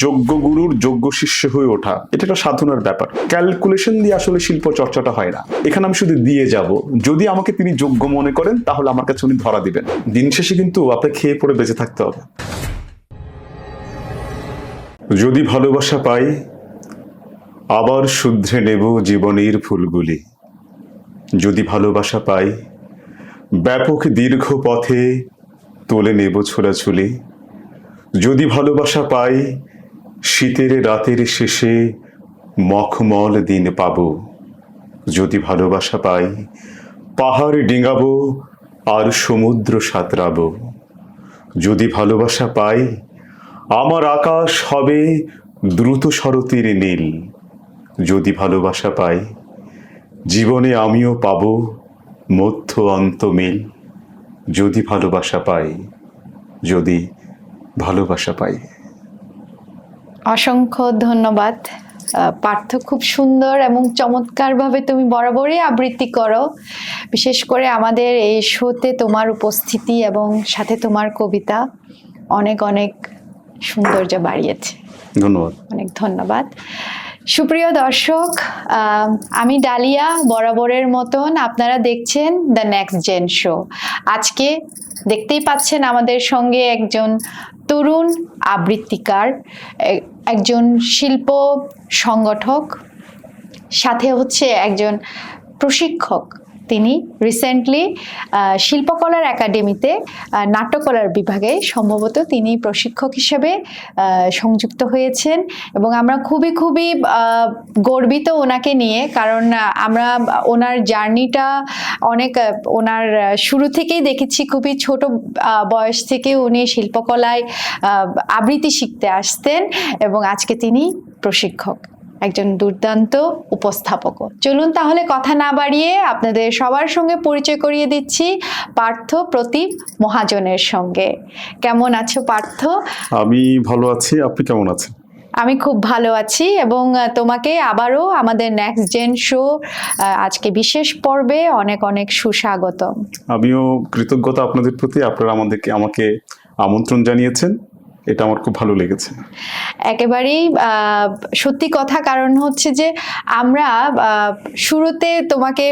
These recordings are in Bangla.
যোগ্য গুরুর যোগ্য শিষ্য হয়ে ওঠা এটা একটা সাধনার ব্যাপার। ক্যালকুলেশন দিয়ে আসলে শিল্প চর্চাটা হয় না। এখানে আমি শুধু দিয়ে যাব, যদি আমাকে তিনি যোগ্য মনে করেন তাহলে আমার কাছে উনি ধরা দিবেন। দিন শেষে কিন্তু আপনাকে খেয়ে পড়ে বেঁচে থাকতে হবে। যদি ভালোবাসা পাই আবার শুধরে নেব জীবনের ফুলগুলি। যদি ভালোবাসা পাই ব্যাপক দীর্ঘ পথে তোলে নেব ছোলাছুলি। যদি ভালোবাসা পাই শীতের রাতের শেষে মখমল দিন পাব। যদি ভালোবাসা পাই পাহাড় ডিঙাবো আর সমুদ্র সাঁতরাবো। যদি ভালোবাসা পাই আমার আকাশ হবে দ্রুত শরতের নীল। যদি ভালোবাসা পাই জীবনে আমিও পাব মধ্য অন্ত মিল। যদি ভালোবাসা পাই, যদি ভালোবাসা পাই। অসংখ্য ধন্যবাদ পার্থ, খুব সুন্দর এবং চমৎকারভাবে তুমি বরাবরই আবৃত্তি করো। বিশেষ করে আমাদের এই শোতে তোমার উপস্থিতি এবং সাথে তোমার কবিতা অনেক অনেক সৌন্দর্য বাড়িয়েছে। ধন্যবাদ। অনেক ধন্যবাদ। সুপ্রিয় দর্শক, আমি ডালিয়া, বরাবরের মতন আপনারা দেখছেন দ্য নেক্সট জেন শো। আজকে দেখতেই পাচ্ছেন আমাদের সঙ্গে একজন তরুণ আবৃত্তিকার, একজন শিল্প সংগঠক, সাথে হচ্ছে একজন প্রশিক্ষক। তিনি রিসেন্টলি শিল্পকলার একাডেমিতে নাট্যকলার বিভাগে সম্ভবত তিনি প্রশিক্ষক হিসেবে সংযুক্ত হয়েছেন এবং আমরা খুবই গর্বিত ওনাকে নিয়ে, কারণ আমরা ওনার জার্নিটা অনেক, ওনার শুরু থেকেই দেখেছি খুবই ছোট বয়স থেকে উনি শিল্পকলায় আবৃত্তি শিখতে আসতেন এবং আজকে তিনি প্রশিক্ষক, একজন দুর্দান্ত উপস্থাপক। চলুন তাহলে কথা না বাড়িয়ে আপনাদের সবার সঙ্গে পরিচয় করিয়ে দিচ্ছি পার্থ প্রতিম মহাজনের সঙ্গে। কেমন আছো পার্থ? আমি ভালো আছি, আপনি কেমন আছেন? আমি খুব ভালো আছি এবং তোমাকে আবারও আমাদের নেক্সট জেন শো আজকে বিশেষ পর্বে অনেক অনেক সুস্বাগতম। আমিও কৃতজ্ঞতা আপনাদের প্রতি, আপনারা আমাকে আমন্ত্রণ জানিয়েছেন, এটা আমার খুব ভালো লেগেছে। একেবারেই সত্যি কথা, কারণ হচ্ছে যে আমরা শুরুতে তোমাকে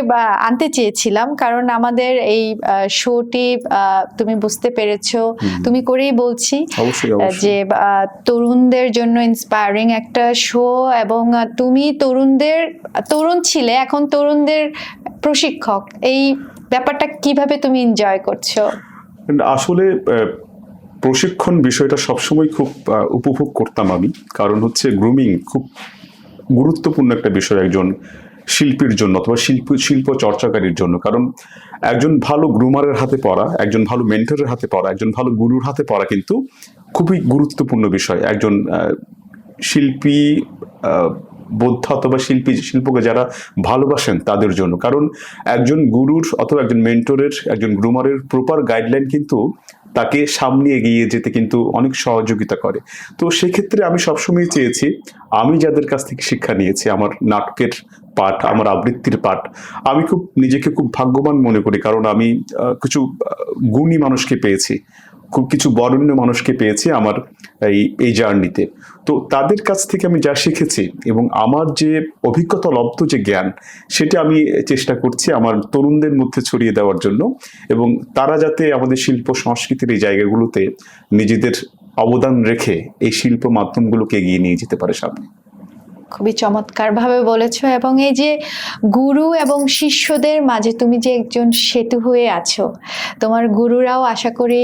আনতে চেয়েছিলাম, কারণ আমাদের এই শোটি তুমি বুঝতে পেরেছো, তুমি করেই বলছি যে তরুণদের জন্য ইন্সপায়ারিং একটা শো, এবং তুমি তরুণ ছিলে, এখন তরুণদের প্রশিক্ষক। এই ব্যাপারটা কিভাবে তুমি এনজয় করছো? আসলে প্রশিক্ষণ বিষয়টা সবসময় খুব উপভোগ করতাম আমি, কারণ হচ্ছে গ্রুমিং খুব গুরুত্বপূর্ণ একটা বিষয় একজন শিল্পীর জন্য অথবা শিল্প চর্চাকারীর জন্য। কারণ একজন ভালো গ্রুমারের হাতে পড়া, একজন ভালো মেন্টরের হাতে পড়া, একজন ভালো গুরুর হাতে পড়া কিন্তু খুবই গুরুত্বপূর্ণ বিষয় একজন শিল্পী বোদ্ধা অথবা শিল্পকে যারা ভালোবাসেন তাদের জন্য। কারণ একজন গুরুর অথবা একজন মেন্টরের, একজন গ্রুমারের প্রপার গাইডলাইন কিন্তু তাকে সামনে এগিয়ে যেতে কিন্তু অনেক সহযোগিতা করে। তো সেক্ষেত্রে আমি সবসময় চেয়েছি, আমি যাদের কাছ থেকে শিক্ষা নিয়েছি, আমার নাটকের পাঠ, আমার আবৃত্তির পাঠ, আমি নিজেকে খুব ভাগ্যবান মনে করি, কারণ আমি কিছু গুণী মানুষকে পেয়েছি, খুব কিছু বরেণ্য মানুষকে পেয়েছি আমার এই জার্নিতে। তো তাদের কাছ থেকে আমি যা শিখেছি এবং আমার যে অভিজ্ঞতা লব্ধ যে জ্ঞান, সেটা আমি চেষ্টা করছি আমার তরুণদের মধ্যে ছড়িয়ে দেওয়ার জন্য, এবং তারা যাতে আমাদের শিল্প সংস্কৃতির এই জায়গাগুলোতে নিজেদের অবদান রেখে এই শিল্প মাধ্যমগুলোকে এগিয়ে নিয়ে যেতে পারে সামনে। খুবই চমৎকারভাবে বলেছো, এবং এই যে গুরু এবং শিষ্যদের মাঝে তুমি যে একজন সেতু হয়ে আছো, তোমার গুরুরাও আশা করি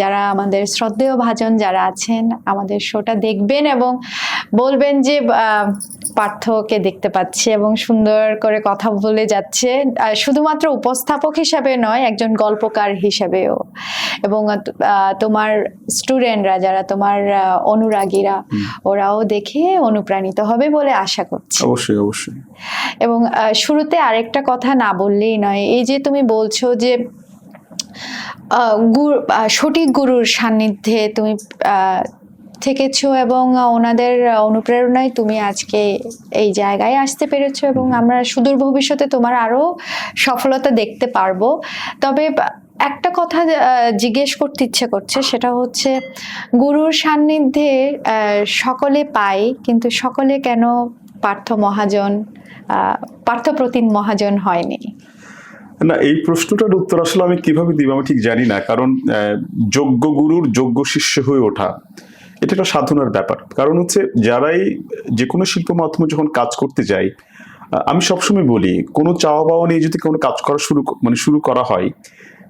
যারা আমাদের শ্রদ্ধেয় ভাজন যারা আছেন আমাদের শোটা দেখবেন এবং বলবেন যে পার্থকে দেখতে পাচ্ছি এবং সুন্দর করে কথা বলে যাচ্ছে, শুধুমাত্র উপস্থাপক হিসাবে নয়, একজন গল্পকার হিসাবেও। এবং তোমার স্টুডেন্টরা যারা তোমার অনুরাগীরা, ওরাও দেখে অনুপ্রাণিত হবে বলে আশা করছি। অবশ্যই অবশ্যই। এবং শুরুতে আরেকটা কথা না বললেই নয়, এই যে তুমি বলছো যে সঠিক গুরুর সান্নিধ্যে তুমি থেকেছো এবং ওনাদের অনুপ্রেরণায় তুমি আজকে এই জায়গায় আসতে পেরেছো, এবং আমরা সুদূর ভবিষ্যতে তোমার আরো সফলতা দেখতে পারবো। তবে একটা কথা জিজ্ঞেস করতে ইচ্ছে করছে, সেটা হচ্ছে গুরুর সান্নিধ্যে সকলে পায়, কিন্তু সকলে কেন পার্থপ্রতিম মহাজন হয়নি? না, এই প্রশ্নটার উত্তর আসলে আমি কিভাবে দিব আমি ঠিক জানি না। কারণ যোগ্য গুরুর যোগ্য শিষ্য হয়ে ওঠা এটা একটা সাধনার ব্যাপার। কারণ হচ্ছে যারাই যে কোনো শিল্প মাধ্যমে যখন কাজ করতে যায়, আমি সবসময় বলি কোনো চাওয়া পাওয়া নিয়ে যদি কোনো কাজ করা শুরু করা হয়,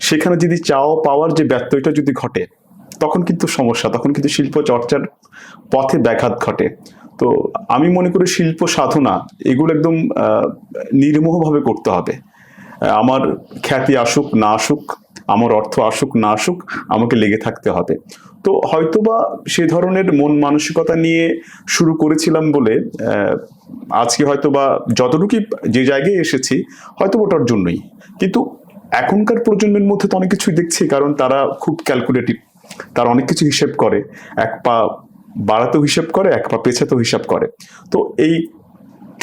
সেখানে যদি চাওয়া পাওয়ার যে ব্যত্যয়টা যদি ঘটে, তখন কিন্তু সমস্যা, তখন কিন্তু শিল্প চর্চার পথে ব্যাঘাত ঘটে। তো আমি মনে করি শিল্প সাধনা এগুলো একদম নির্মোহভাবে করতে হবে। আমার খ্যাতি আসুক না আসুক, আমার অর্থ আসুক না আসুক, আমাকে লেগে থাকতে হবে। তো হয়তোবা সে ধরনের মন মানসিকতা নিয়ে শুরু করেছিলাম বলে আজকে হয়তোবা যতটুকু যে জায়গায় এসেছি হয়তো ওটার জন্যই। কিন্তু এখনকার প্রজন্মের মধ্যে তো অনেক কিছুই দেখছি, কারণ তারা খুব ক্যালকুলেটিভ, তারা অনেক কিছু হিসেব করে, এক পা বাড়াতেও হিসেব করে, এক পা পেছাতেও হিসাব করে। তো এই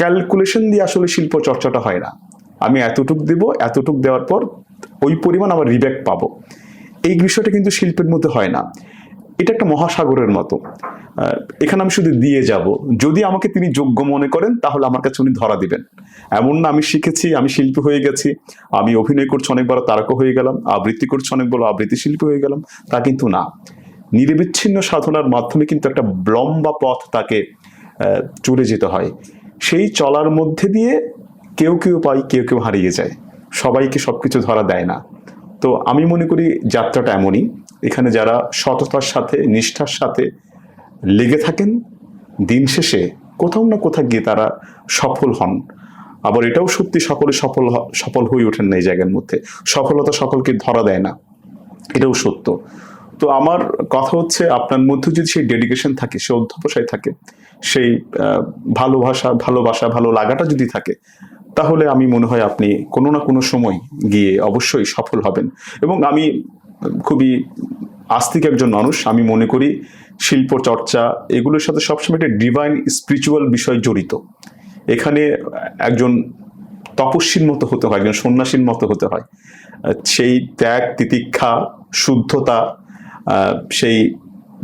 ক্যালকুলেশন দিয়ে আসলে শিল্প চর্চাটা হয় না। আমি এতটুক দেব, এতটুক দেওয়ার পর ওই পরিমাণ আমার রিব্যাক পাবো, এই বিষয়টা কিন্তু শিল্পের মধ্যে হয় না। এটা একটা মহাসাগরের মতো, এখানে আমি শুধু দিয়ে যাব। যদি আমাকে তিনি যোগ্য মনে করেন তাহলে আমার কাছে উনি ধরা দিবেন। এমন না আমি শিখেছি, আমি শিল্পী হয়ে গেছি, আমি অভিনয় করছি অনেক বড় তারকা হয়ে গেলাম, আবৃত্তি করছি অনেক বড় আবৃত্তি শিল্পী হয়ে গেলাম, তা কিন্তু না। নিরবিচ্ছিন্ন সাধনার মাধ্যমে কিন্তু একটা লম্বা পথ তাকে চলে যেতে হয়। সেই চলার মধ্যে দিয়ে কেউ কেউ পায়, কেউ কেউ হারিয়ে যায়, সবাইকে সবকিছু ধরা দেয় না। তো আমি মনে করি যাত্রাটা এমনই, এখানে যারা সততার সাথে নিষ্ঠার সাথে লেগে থাকেন, দিন শেষে কোথাও না কোথাও গিয়ে তারা সফল হন। আবার এটাও সত্যি সকলে সফল হয়ে ওঠেন না এই জায়গার মধ্যে, সফলতা সকলকে ধরা দেয় না, এটাও সত্য। তো আমার কথা হচ্ছে আপনার মধ্যে যদি সেই ডেডিকেশন থাকে, সেই অধ্যবসায় থাকে, সেই ভালোবাসা ভালো লাগাটা যদি থাকে, তাহলে আমি মনে হয় আপনি কোনো না কোনো সময় গিয়ে অবশ্যই সফল হবেন। এবং আমি খুবই আস্তিক একজন মানুষ, আমি মনে করি শিল্প চর্চা এগুলোর সাথে সবসময় একটা ডিভাইন স্পিরিচুয়াল বিষয় জড়িত। এখানে একজন তপস্বীর মতো হতে হয়, একজন সন্ন্যাসীর মতো হতে হয়। সেই ত্যাগ, তিতিক্ষা, শুদ্ধতা, সেই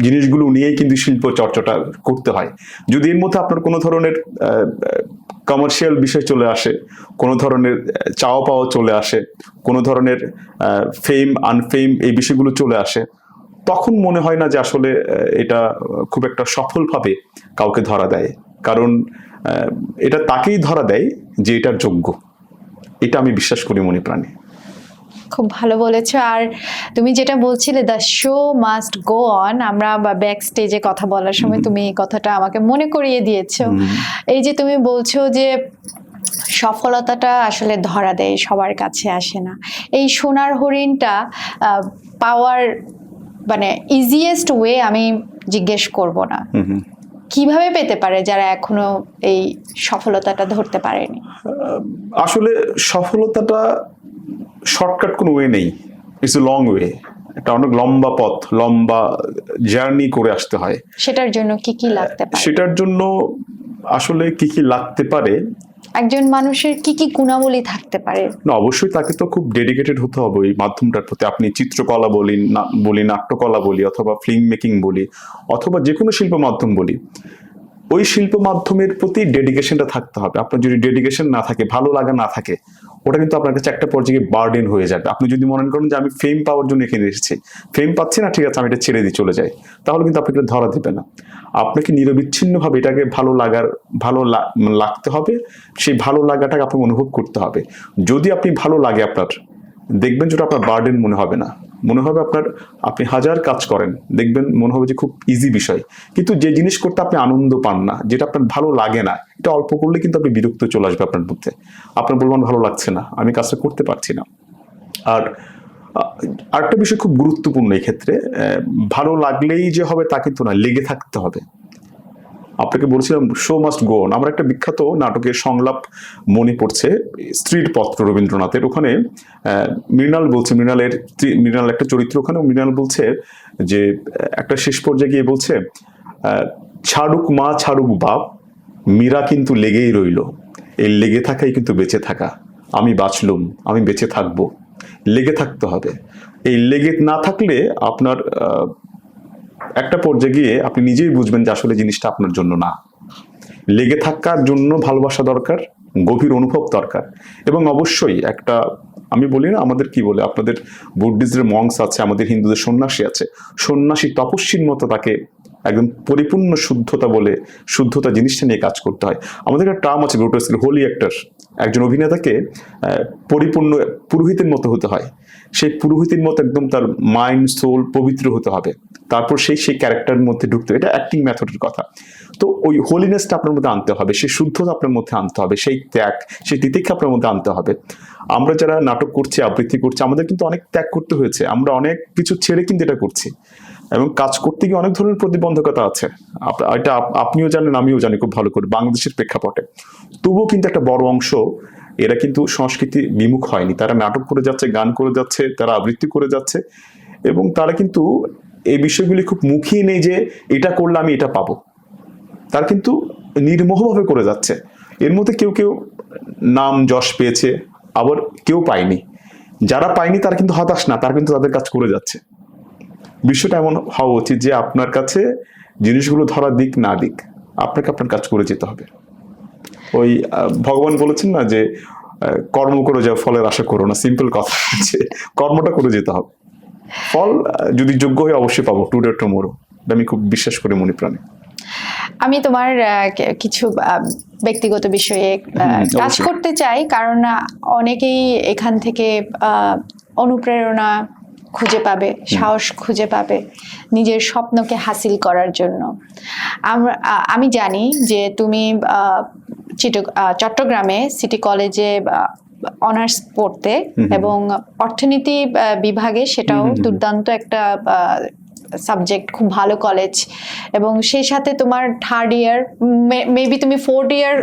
জিনিসগুলো নিয়েই কিন্তু শিল্প চর্চাটা করতে হয়। যদি এর মধ্যে আপনার কোনো ধরনের কমার্শিয়াল বিষয় চলে আসে, কোনো ধরনের চাওয়া পাওয়া চলে আসে, কোনো ধরনের ফেম আনফেম এই বিষয়গুলো চলে আসে, তখন মনে হয় না যে আসলে এটা খুব একটা সফলভাবে কাউকে ধরা দেয়। কারণ এটা তাকেই ধরা দেয় যে এটার যোগ্য। এটা আমি বিশ্বাস করি মনে প্রাণে। খুব ভালো বলেছো। আর তুমি যেটা বলছিলে the show must go on, আমরা ব্যাক স্টেজে কথা বলার সময় তুমি এই কথাটা আমাকে মনে করিয়ে দিয়েছো। এই যে তুমি বলছো যে সফলতাটা আসলে ধরা দেয়, সবার কাছে আসে না। এই সোনার হরিণটা পাওয়ার মানে ইজিয়েস্ট ওয়ে আমি জিজ্ঞেস করব না, কিভাবে পেতে পারে যারা এখনো এই সফলতাটা ধরতে পারেনি? আসলে সফলতাটা শর্টকাট কোনো ওয়ে নেই, ইটস এ লং ওয়ে। এটা অনেক লম্বা পথ, লম্বা জার্নি করে আসতে হয়। সেটার জন্য কি কি লাগতে পারে? সেটার জন্য আসলে কি কি লাগতে পারে, একজন মানুষের কি কি গুণাবলী থাকতে পারে? না, অবশ্যই তাকে তো খুব ডেডিকেটেড হতে হবে এই মাধ্যমটার প্রতি। আপনি চিত্রকলা বলি, নাট্যকলা বলি, অথবা ফিল্ম মেকিং বলি, অথবা যে কোনো শিল্প মাধ্যম বলি, ওই শিল্প মাধ্যমের প্রতি ডেডিকেশনটা থাকতে হবে। আপনার যদি ডেডিকেশন না থাকে, ভালো লাগা না থাকে, ওটা কিন্তু আপনার কাছে একটা পর্যায়ে বার্ডেন হয়ে যাবে। আপনি যদি মনে করেন যে আমি ফেম পাওয়ার জন্য এখানে এসেছি, ফেম পাচ্ছি না, ঠিক আছে আমি এটা ছেড়ে দিয়ে চলে যাই, তাহলে কিন্তু আপনাকে ধরা দেবে না। আপনাকে নিরবিচ্ছিন্নভাবে এটাকে ভালো লাগতে হবে, সেই ভালো লাগাটাকে আপনাকে অনুভব করতে হবে। যদি আপনি ভালো লাগে আপনার, দেখবেন যেটা আপনার বার্ডেন মনে হবে না, মনে হবে আপনি হাজার কাজ করেন, দেখবেন মনে হবে যে খুব ইজি বিষয়। কিন্তু যে জিনিস করতে আপনি আনন্দ পান না, যেটা আপনার ভালো লাগে না, এটা অল্প করলে কিন্তু আপনি বিরক্ত চলে আসবে আপনার মধ্যে। আপনার বলবেন ভালো লাগছে না, আমি কাজটা করতে পারছি না। আর আরেকটা বিষয় খুব গুরুত্বপূর্ণ এই ক্ষেত্রে, ভালো লাগলেই যে হবে তা কিন্তু না, লেগে থাকতে হবে। আপনাকে বলছিলাম শো মাস্ট গো অন। আমার একটা বিখ্যাত নাটকের সংলাপ মনে পড়ছে, স্ত্রীর পত্র রবীন্দ্রনাথের। ওখানে মৃণাল একটা চরিত্র, ওখানে মৃণাল বলছে যে একটা শেষ পর্যায়ে গিয়ে বলছে, ছাড়ুক মা ছাড়ুক বাপ, মীরা কিন্তু লেগেই রইল, এই লেগে থাকাই কিন্তু বেঁচে থাকা। আমি বাঁচলুম, আমি বেঁচে থাকবো, লেগে থাকতে হবে। এই লেগে না থাকলে আপনার একটা পর্যায়ে গিয়ে আপনি নিজেই বুঝবেন যে আসলে জিনিসটা আপনার জন্য না। লেগে থাকার জন্য ভালোবাসা দরকার, গভীর অনুভব দরকার, এবং অবশ্যই একটা, আমি বলি না আমাদের কি বলে, আপনাদের বুদ্ধিস্টের মংস আছে, আমাদের হিন্দুদের সন্ন্যাসী আছে, সন্ন্যাসী তপস্বীর মতো তাকে একদম পরিপূর্ণ শুদ্ধতা বলে, শুদ্ধতা জিনিসটা নিয়ে কাজ করতে হয়। আমাদের একটা টার্ম আছে গ্রোটেস্ক, হোলি অ্যাক্টর। একজন অভিনেতাকে পরিপূর্ণ পুরোহিতের মতো হতে হয়, সেই পুরোহিতের মতো একদম তার মাইন্ড সোল পবিত্র হতে হবে, তারপর সেই ক্যারেক্টারের মধ্যে ঢুকতে হবে। এটা অ্যাক্টিং মেথডের কথা। তো ওই হোলিনেসটা আপনার মধ্যে আনতে হবে, সেই শুদ্ধতা আপনার মধ্যে আনতে হবে, সেই ত্যাগ, সেই তিতিক্ষা আপনার মধ্যে আনতে হবে। আমরা যারা নাটক করছি, আবৃত্তি করছি, আমাদের কিন্তু অনেক ত্যাগ করতে হয়েছে, আমরা অনেক কিছু ছেড়ে কিন্তু এটা করছি, এবং কাজ করতে গিয়ে অনেক ধরনের প্রতিবন্ধকতা আছে। এটা আপনিও জানেন, আমিও জানি খুব ভালো করে বাংলাদেশের প্রেক্ষাপটে। তবুও কিন্তু একটা বড় অংশ এরা কিন্তু সংস্কৃতি বিমুখ হয়নি, তারা নাটক করে যাচ্ছে, গান করে যাচ্ছে, তারা আবৃত্তি করে যাচ্ছে, এবং তারা কিন্তু এই বিষয়গুলি খুব মুখিয়ে নেই যে এটা করলে আমি এটা পাবো। তারা কিন্তু নির্মোহভাবে করে যাচ্ছে। এর মধ্যে কেউ কেউ নাম যশ পেয়েছে, আবার কেউ পায়নি। যারা পায়নি তারা কিন্তু হতাশ না, তারা কিন্তু তাদের কাজ করে যাচ্ছে। বিষয়টা এমন হওয়া উচিত যে আপনার কাছে জিনিসগুলো ধরা দিক না দিক, আপনাকে আপনার কাজ করে যেতে হবে। ওই ভগবান বলেছেন না যে কর্ম করে যাও, ফলের আশা করো না। সিম্পল কথা হচ্ছে কর্মটা করে যেতে হবে, ফল যদি যোগ্য হয়ে অবশ্যই পাবো, টুডে টুমরো। আমি খুব বিশ্বাস করি মনে প্রাণে। আমি তোমার কিছু ব্যক্তিগত বিষয়ে কাজ করতে চাই, কারণ অনেকেই এখান থেকে অনুপ্রেরণা খুঁজে পাবে, সাহস খুঁজে পাবে নিজের স্বপ্নকে হাসিল করার জন্য। আমি জানি যে তুমি চট্টগ্রামে সিটি কলেজে অনার্স পড়তে, এবং অর্থনীতি বিভাগে সেটাও দুর্দান্ত একটা সাবজেক্ট, খুব ভালো কলেজ, এবং সেই সাথে তোমার থার্ড ইয়ার, মেবি তুমি ফোর্থ ইয়ার,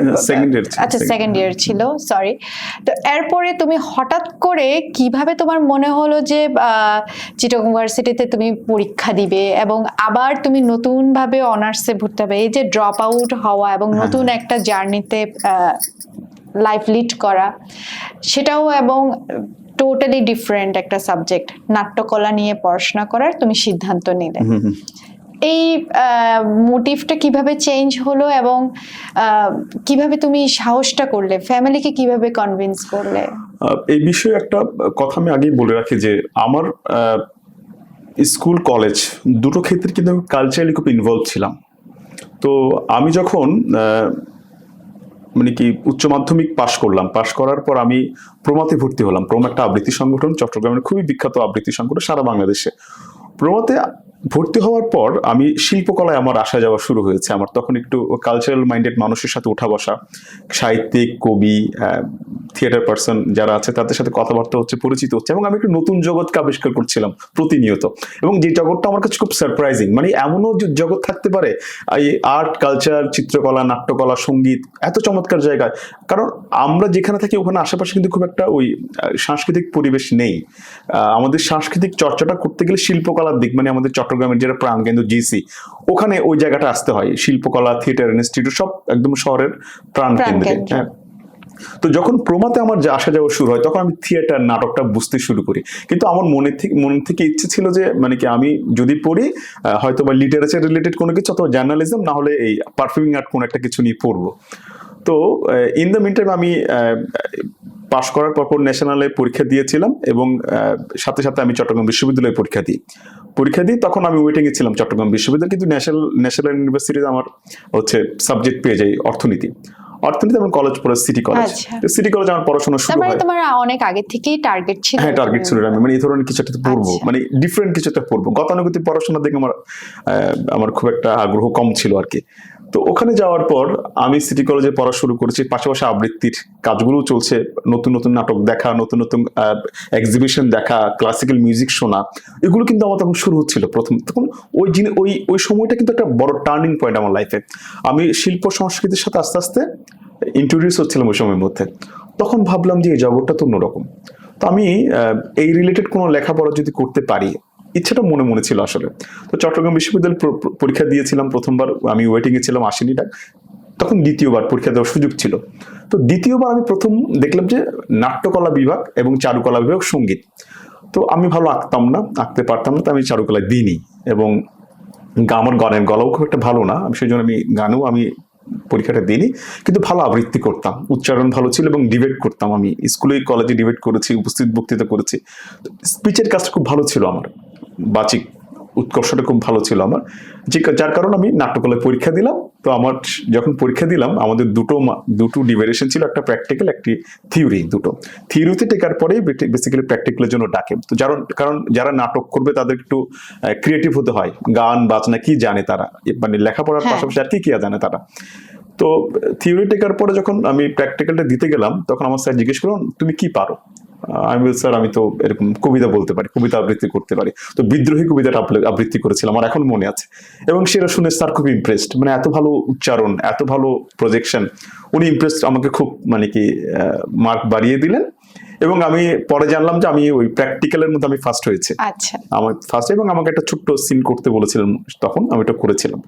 আচ্ছা সেকেন্ড ইয়ার ছিল, সরি। তো এরপরে তুমি হঠাৎ করে কিভাবে তোমার মনে হলো যে চিটাগং ইউনিভার্সিটিতে তুমি পরীক্ষা দিবে এবং আবার তুমি নতুন ভাবে অনার্সে ভর্তি হবে? এই যে ড্রপ আউট হওয়া এবং নতুন একটা জার্নিতে লাইফ লিড করা, সেটাও এবং টোটালি ডিফারেন্ট একটা সাবজেক্ট, নাট্যকলা নিয়ে পড়াশোনা করার তুমি সিদ্ধান্ত নিলে। এই মোটিভটা কিভাবে চেঞ্জ হলো এবং কিভাবে তুমি সাহসটা করলে, ফ্যামিলিকে কিভাবে কনভিন্স করলে? এই বিষয়ে একটা কথা আমি আগেই বলে রাখি যে আমার স্কুল কলেজ দুটো ক্ষেত্রে কিন্তু আমি কালচারালি খুব ইনভলভ ছিলাম। তো আমি যখন মানে কি উচ্চ মাধ্যমিক পাশ করলাম, পাশ করার পর আমি প্রমাতে ভর্তি হলাম। প্রমা একটা আবৃত্তি সংগঠন, চট্টগ্রামের খুবই বিখ্যাত আবৃত্তি সংগঠন সারা বাংলাদেশে। প্রমাতে ভর্তি হওয়ার পর আমি শিল্পকলায় আমার আসা যাওয়া শুরু হয়েছে। আমার তখন একটু কালচারাল মাইন্ডেড মানুষের সাথে উঠা বসা, সাহিত্যিক, কবি, থিয়েটার পার্সন যারা আছে তাদের সাথে কথাবার্তা হচ্ছে, পরিচিত হচ্ছে, এবং আমি একটু নতুন জগৎকে আবিষ্কার করছিলাম প্রতিনিয়ত। এবং যে জগৎটা আমার কাছে খুব সারপ্রাইজিং, মানে এমনও জগৎ থাকতে পারে, এই আর্ট, কালচার, চিত্রকলা, নাট্যকলা, সঙ্গীত, এত চমৎকার জায়গায়। কারণ আমরা যেখানে থাকি ওখানে আশেপাশে কিন্তু খুব একটা ওই সাংস্কৃতিক পরিবেশ নেই। আমাদের সাংস্কৃতিক চর্চাটা করতে গেলে শিল্পকলার দিক, মানে আমাদের চট্টগ্রামের যেটা প্রাণকেন্দ্র জিসি, ওখানে ওই জায়গাটা আসতে হয়। শিল্পকলা, থিয়েটার ইনস্টিটিউট সব একদম শহরের প্রাণকেন্দ্রে। হ্যাঁ, তো যখন প্রমাতে আমার আসা যাওয়া শুরু হয় তখন আমি থিয়েটার, নাটকটা বুঝতে শুরু করি। কিন্তু আমার মন থেকে ইচ্ছে ছিল যে মানে কি আমি যদি পড়ি হয়তো বা লিটারেচার রিলেটেড কোনো কিছু, অথবা জার্নালিজম, না হলে এই পারফর্মিং আর্ট কোনো একটা কিছু নিয়ে পড়বো। তো ইন দ্য মিন টাইম আমি পাশ করার পর ন্যাশনালে পরীক্ষা দিয়েছিলাম, এবং সাথে সাথে আমি চট্টগ্রাম বিশ্ববিদ্যালয়ে পরীক্ষা দিই। তখন আমি ওয়েটিংয়ে ছিলাম চট্টগ্রাম বিশ্ববিদ্যালয়, কিন্তু ন্যাশনাল ইউনিভার্সিটিতে আমার হচ্ছে সাবজেক্ট পেয়ে যাই অর্থনীতি আমার কলেজ পড়ে সিটি কলেজ। সিটি কলেজ আমার পড়াশোনা শুরু হয়। তোমার অনেক আগে থেকেই টার্গেট ছিল? হ্যাঁ, টার্গেট ছিল আমি মানে এই ধরনের কিছু একটা পড়বো, মানে ডিফারেন্ট কিছু একটা পড়বো। গতানুগতিক পড়াশোনা দেখে আমার খুব একটা আগ্রহ কম ছিল আর কি। তো ওখানে যাওয়ার পর আমি সিটি কলেজে পড়া শুরু করেছি, পাশাপাশি আবৃত্তির কাজগুলো চলছে, নতুন নতুন নাটক দেখা, নতুন নতুন এক্সিবিশন দেখা, ক্লাসিক্যাল মিউজিক শোনা, এগুলো কিন্তু আমার তখন শুরু হচ্ছিল প্রথম। তখন ওই সময়টা কিন্তু একটা বড় টার্নিং পয়েন্ট আমার লাইফে। আমি শিল্প সংস্কৃতির সাথে আস্তে আস্তে ইন্ট্রোডিউস হচ্ছিলাম ওই সময়ের মধ্যে। তখন ভাবলাম যে এই জগৎটা তো অন্যরকম। তো আমি এই রিলেটেড কোনো লেখাপড়া যদি করতে পারি, ইচ্ছাটা মনে ছিল আসলে। তো চট্টগ্রাম বিশ্ববিদ্যালয় পরীক্ষা দিয়েছিলাম প্রথমবার, আমি ওয়েটিংয়ে ছিলাম, আসেনি ডাক। তখন দ্বিতীয়বার পরীক্ষা দেওয়ার সুযোগ ছিল। তো দ্বিতীয়বার আমি প্রথম দেখলাম যে নাট্যকলা বিভাগ এবং চারুকলা বিভাগ, সঙ্গীত। তো আমি ভালো আঁকতাম না, আঁকতে পারতাম না, তো আমি চারুকলায় দিইনি। এবং আমার গানের গলাও খুব একটা ভালো না, সেই জন্য আমি গানেও আমি পরীক্ষাটা দিইনি, কিন্তু ভালো আবৃত্তি করতাম, উচ্চারণ ভালো ছিল এবং ডিবেট করতাম। আমি স্কুলে কলেজে ডিবেট করেছি, উপস্থিত বক্তৃতা করেছি। স্পিচের কাজটা খুব ভালো ছিল আমার, বাচিক উৎকর্ষটা খুব ভালো ছিল আমার, যার কারণে আমি নাট্যকলায় পরীক্ষা দিলাম। তো আমার যখন পরীক্ষা দিলাম, আমাদের দুটো ডিভাইডেশন ছিল, একটা প্র্যাকটিক্যাল, একটি থিওরি। দুটো থিওরিতে টেকার পরেই বেসিক্যালি প্র্যাকটিক্যালের জন্য ডাকে। তো কারণ যারা নাটক করবে তাদের একটু ক্রিয়েটিভ হতে হয়, গান বাজনা কি জানে তারা, মানে লেখাপড়ার পাশাপাশি আর কি জানে তারা। তো থিওরি টেকার পরে যখন আমি প্র্যাকটিক্যালটা দিতে গেলাম, তখন আমার স্যার জিজ্ঞেস করলাম, তুমি কি পারো? আমি বলছি, স্যার আমি তো এরকম কবিতা বলতে পারি, কবিতা আবৃত্তি করতে পারি। তো বিদ্রোহী কবিতাটা আবৃত্তি করেছিলাম, আমার এখন মনে আছে। এবং সেটা শুনে স্যার খুব ইমপ্রেসড, মানে এত ভালো উচ্চারণ, এত ভালো প্রজেকশন, উনি ইমপ্রেসড, আমাকে খুব মানে কি মার্ক বাড়িয়ে দিলেন। এবং আমি পরে জানলাম যে আমি ওই প্র্যাকটিক্যালের মধ্যে আমি ফার্স্ট হয়েছে, আমার ফার্স্ট। এবং আমাকে একটা ছোট্ট সিন করতে বলেছিলেন, তখন আমি এটা করেছিলাম।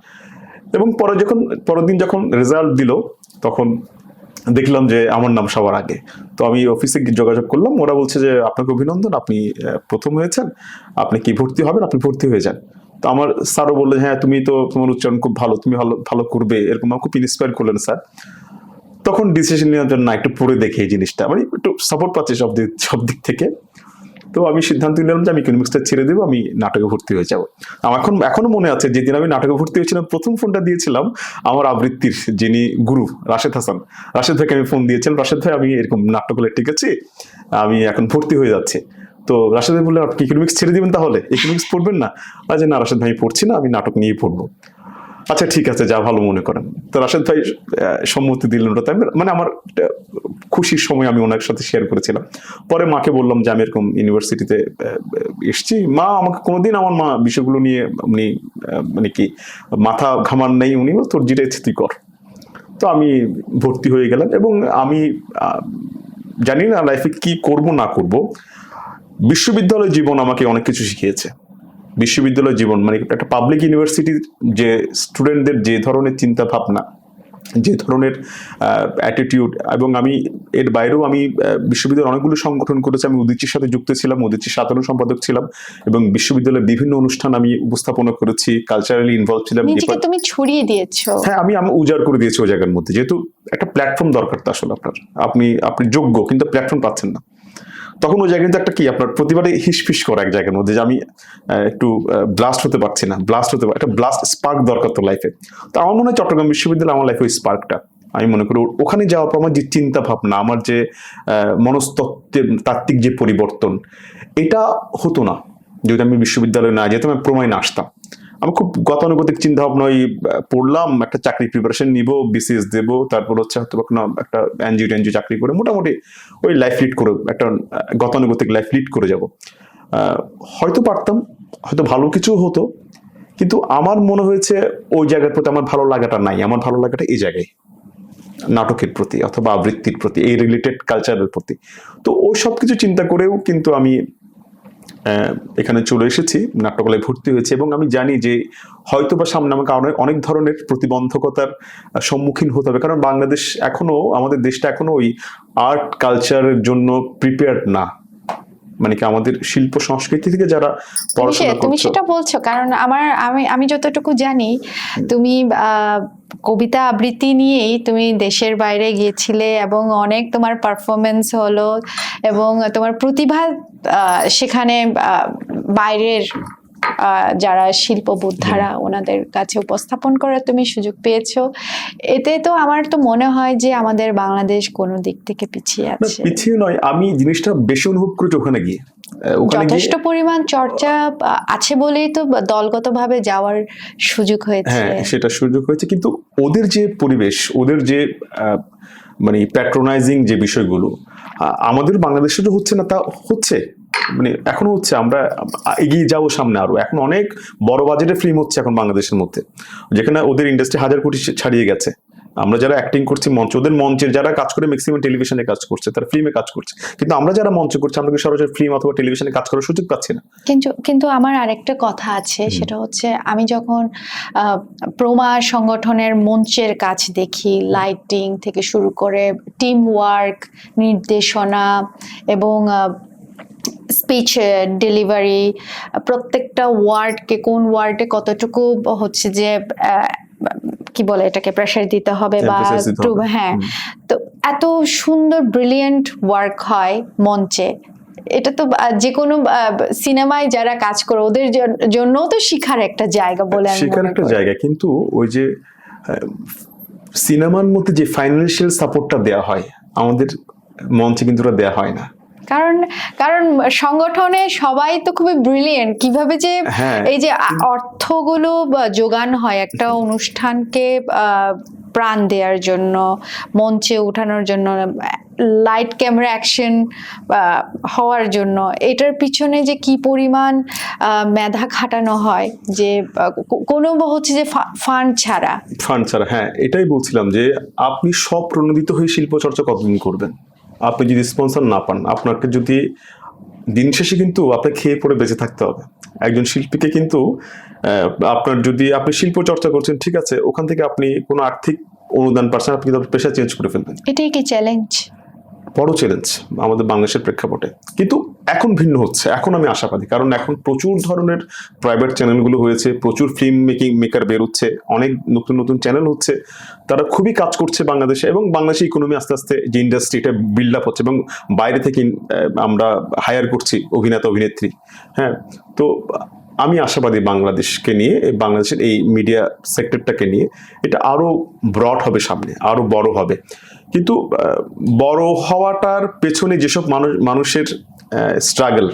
এবং পরের দিন যখন রেজাল্ট দিল, তখন দেখলাম যে আমার নাম সবার আগে। তো আমি অফিসে যোগাযোগ করলাম, ওরা বলছে যে আপনাকে অভিনন্দন, আপনি প্রথম হয়েছেন, আপনি কি ভর্তি হবেন? আপনি ভর্তি হয়ে যান। তো আমার স্যারও বললেন, হ্যাঁ তুমি তো, তোমার উচ্চারণ খুব ভালো, তুমি ভালো করবে, এরকম আমাকে খুব ইন্সপায়ার করলেন স্যার। তখন ডিসিশন নেওয়ার জন্য না, একটু পড়ে দেখে এই জিনিসটা, মানে একটু সাপোর্ট পাচ্ছি সব দিক থেকে। তো আমি সিদ্ধান্ত নিলাম যে আমি ইকোনমিক্সটা ছেড়ে দেবো, আমি নাটকে ভর্তি হয়ে যাবো। আমার এখনো মনে আছে, যেদিন আমি নাটকে ভর্তি হয়েছিলাম, প্রথম ফোনটা দিয়েছিলাম আমার আবৃত্তির যিনি গুরু, রাশেদ হাসান, রাশেদ ভাইকে আমি ফোন দিয়েছিলাম, রাশেদ ভাই আমি এরকম নাট্যকলায় ঠিক আছে, আমি এখন ভর্তি হয়ে যাচ্ছি। তো রাশেদ ভাই বললেন, আপনি ইকোনমিক্স ছেড়ে দিবেন, তাহলে ইকোনমিক্স পড়বেন না? যে না রাশেদ ভাই, পড়ছি না, আমি নাটক নিয়ে পড়বো। আচ্ছা ঠিক আছে, যা ভালো মনে করেন। তো রাশেদ ভাই সম্মতি দিলেন, ওটা মানে আমার খুশির সময় আমি ওনার সাথে শেয়ার করেছিলাম। পরে মাকে বললাম যে আমি এরকম ইউনিভার্সিটিতে এসছি। মা আমাকে কোনোদিন, আমার মা বিষয়গুলো নিয়ে উনি মানে কি মাথা ঘামান নেই, উনি তোর যেটা ইচ্ছে তুই কর। তো আমি ভর্তি হয়ে গেলাম। এবং আমি জানি না লাইফে কি করব না করব, বিশ্ববিদ্যালয় জীবন আমাকে অনেক কিছু শিখিয়েছে। বিশ্ববিদ্যালয় জীবন মানে একটা পাবলিক ইউনিভার্সিটির যে স্টুডেন্টদের যে ধরনের চিন্তা ভাবনা, যে ধরনের অ্যাটিটিউড, এবং আমি এর বাইরেও আমি বিশ্ববিদ্যালয়ের অনেকগুলো সংগঠন করেছি। আমি উদীচীর সাথে যুক্ত ছিলাম, উদীচীর সাধারণ সম্পাদক ছিলাম, এবং বিশ্ববিদ্যালয়ের বিভিন্ন অনুষ্ঠান আমি উপস্থাপনা করেছি, কালচারালি ইনভলভ ছিলাম। তুমি ছড়িয়ে দিয়েছো। হ্যাঁ, আমি উজাড় করে দিয়েছি ওই জায়গার মধ্যে, যেহেতু একটা প্ল্যাটফর্ম দরকার। তো আসলে আপনি যোগ্য, কিন্তু প্ল্যাটফর্ম পাচ্ছেন না। তখন ওই জায়গায় একটা কি, আপনার প্রতিবারে হিসফিস করা এক জায়গার মধ্যে, যে আমি একটু ব্লাস্ট হতে পারছি না, একটা ব্লাস্ট স্পার্ক দরকার তো লাইফে। তো আমার মনে হয় চট্টগ্রাম বিশ্ববিদ্যালয় আমার লাইফে ওই স্পার্কটা। আমি মনে করি ওখানে যাওয়ার পর আমার যে চিন্তা ভাবনা, আমার যে মনস্তত্ত্বের তাত্ত্বিক যে পরিবর্তন, এটা হতো না যদি আমি বিশ্ববিদ্যালয়ে না যেতাম, আমি প্রমায় না আসতাম। আমি খুব গতানুগতিক চিন্তা ভাবনা, ওই পড়লাম, একটা চাকরি প্রিপারেশন নিব, বিসিএস দেবো, তারপর হচ্ছে হয়তো একটা এনজিও চাকরি করে মোটামুটি ওই লাইফ লিড করে, একটা গতানুগতিক লাইফ লিড করে যাব। হয়তো পারতাম, হয়তো ভালো কিছু হতো, কিন্তু আমার মনে হয়েছে ওই জায়গার প্রতি আমার ভালো লাগাটা নাই। আমার ভালো লাগাটা এই জায়গায়, নাটকের প্রতি অথবা আবৃত্তির প্রতি, এই রিলেটেড কালচারের প্রতি। তো ওই সব কিছু চিন্তা করেও কিন্তু আমি এখানে চলে এসেছি, নাট্যকলায় ভর্তি হয়েছে। এবং আমি জানি যে হয়তো বা সামনে আমাকে অনেক ধরনের প্রতিবন্ধকতার সম্মুখীন হতে হবে, কারণ বাংলাদেশ এখনো, আমাদের দেশটা এখনো ওই আর্ট কালচারের জন্য প্রিপেয়ার্ড না। মানে কি আমাদের শিল্প সংস্কৃতি থেকে যারা পড়াশোনা করছে, তুমি সেটা বলছো, কারণ আমি যতটুকু জানি, তুমি কবিতা আবৃত্তি নিয়েই তুমি দেশের বাইরে গিয়েছিলে, এবং অনেক তোমার পারফরমেন্স হলো, এবং তোমার প্রতিভা সেখানে বাইরের যারা শিল্পবোদ্ধারা, ওনাদের কাছে উপস্থাপন করার তুমি সুযোগ পেয়েছো। এতে তো আমার তো মনে হয় যে আমাদের বাংলাদেশ কোনো দিক থেকে পিছিয়ে আছে। পিছিয়ে নয়, আমি জিনিসটা বেশি অনুভব করেছি ওখানে গিয়ে। যথেষ্ট পরিমাণ চর্চা আছে বলেই তো দলগতভাবে যাওয়ার সুযোগ হয়েছে। হ্যাঁ, সেটা সুযোগ হয়েছে, কিন্তু ওদের যে পরিবেশ, ওদের যে মানে প্যাট্রোনাইজিং যে বিষয়গুলো আমাদের বাংলাদেশে যে হচ্ছে না, তা হচ্ছে, মানে এখনো হচ্ছে। আমরা এগিয়ে যাবো সামনে আরো। এখন অনেক বড় বাজেটের ফিল্ম হচ্ছে এখন বাংলাদেশের মধ্যে, যেখানে ওদের ইন্ডাস্ট্রি 1000 কোটি ছাড়িয়ে গেছে। আমরা যারা অ্যাক্টিং করছি মঞ্চ, ওদের মঞ্চের যারা কাজ করে ম্যাক্সিমাম টেলিভিশনে কাজ করছে, তারা ফিল্মে কাজ করছে, কিন্তু আমরা যারা মঞ্চ করছি, আমরা কি সরাসরি ফিল্ম অথবা টেলিভিশনে কাজ করার সুযোগ পাচ্ছি না। কিন্তু আমার আরেকটা কথা আছে, সেটা হচ্ছে আমি যখন প্রমা সংগঠনের মঞ্চের কাজ দেখি, লাইটিং থেকে শুরু করে টিম ওয়ার্ক, নির্দেশনা, এবং স্পিচ ডেলিভারি, প্রত্যেকটা ওয়ার্ডকে কোন ওয়ার্ডে কতটুকু হচ্ছে যে কি বলে এটাকে প্রেসার দিতে হবে বা Emphasis দিতে হবে। হ্যাঁ, তো এত সুন্দর ব্রিলিয়েন্ট ওয়ার্ক হয় মঞ্চে। এটা তো যে কোনো সিনেমায় যারা কাজ করে ওদের জন্যও তো শিখার একটা জায়গা বলে আমি শেখার মনে একটা করি। জায়গা, কিন্তু ওই যে সিনেমার মধ্যে যে ফাইন্যান্সিয়াল সাপোর্টটা দেওয়া হয় আমাদের মঞ্চে কিন্তু ওটা দেওয়া হয় না। কারণ কারণ সংগঠনে সবাই তো খুবই ব্রিলিয়েন্ট, কিভাবে যে হ্যাঁ। এই যে অর্থগুলো যোগান হয় একটা অনুষ্ঠানকে প্রাণ দেওয়ার জন্য, মঞ্চে উঠানোর জন্য, লাইট ক্যামেরা অ্যাকশন হওয়ার জন্য, এটার পিছনে যে কি পরিমাণ মেধা খাটানো হয়, যে কোনো হচ্ছে যে ফান্ড ছাড়া। হ্যাঁ, এটাই বলছিলাম যে আপনি স্বপ্রণোদিত হয়ে শিল্প চর্চা কতদিন করবেন? আপনি যদি স্পন্সর না পান, আপনাকে যদি দিন শেষে কিন্তু আপনাকে খেয়ে পড়ে বেঁচে থাকতে হবে। একজন শিল্পীকে কিন্তু আপনার যদি আপনি শিল্প চর্চা করছেন, ঠিক আছে, ওখান থেকে আপনি কোনো আর্থিক অনুদান পাচ্ছেন, আপনি কিন্তু পেশা চেঞ্জ করে ফেলবেন। এটাই কি চ্যালেঞ্জ? বড় চ্যালেঞ্জ আমাদের বাংলাদেশের প্রেক্ষাপটে, কিন্তু এখন ভিন্ন হচ্ছে। এখন আমি আশাবাদী, কারণ এখন প্রচুর ধরনের প্রাইভেট চ্যানেলগুলো হয়েছে, প্রচুর ফিল্ম মেকার বেরোচ্ছে, অনেক নতুন নতুন চ্যানেল হচ্ছে, তারা খুবই কাজ করছে বাংলাদেশে, এবং বাংলাদেশের ইকোনমি আস্তে আস্তে যে ইন্ডাস্ট্রি এটা বিল্ড আপ হচ্ছে, এবং বাইরে থেকে আমরা হায়ার করছি অভিনেতা অভিনেত্রী। হ্যাঁ, তো আমি আশাবাদী বাংলাদেশকে নিয়ে, বাংলাদেশের এই মিডিয়া সেক্টরটাকে নিয়ে এটা আরো ব্রড হবে, সামনে আরো বড় হবে। কিন্তু বড় হওয়াটার পেছনে যেসব মানুষের স্ট্রাগল,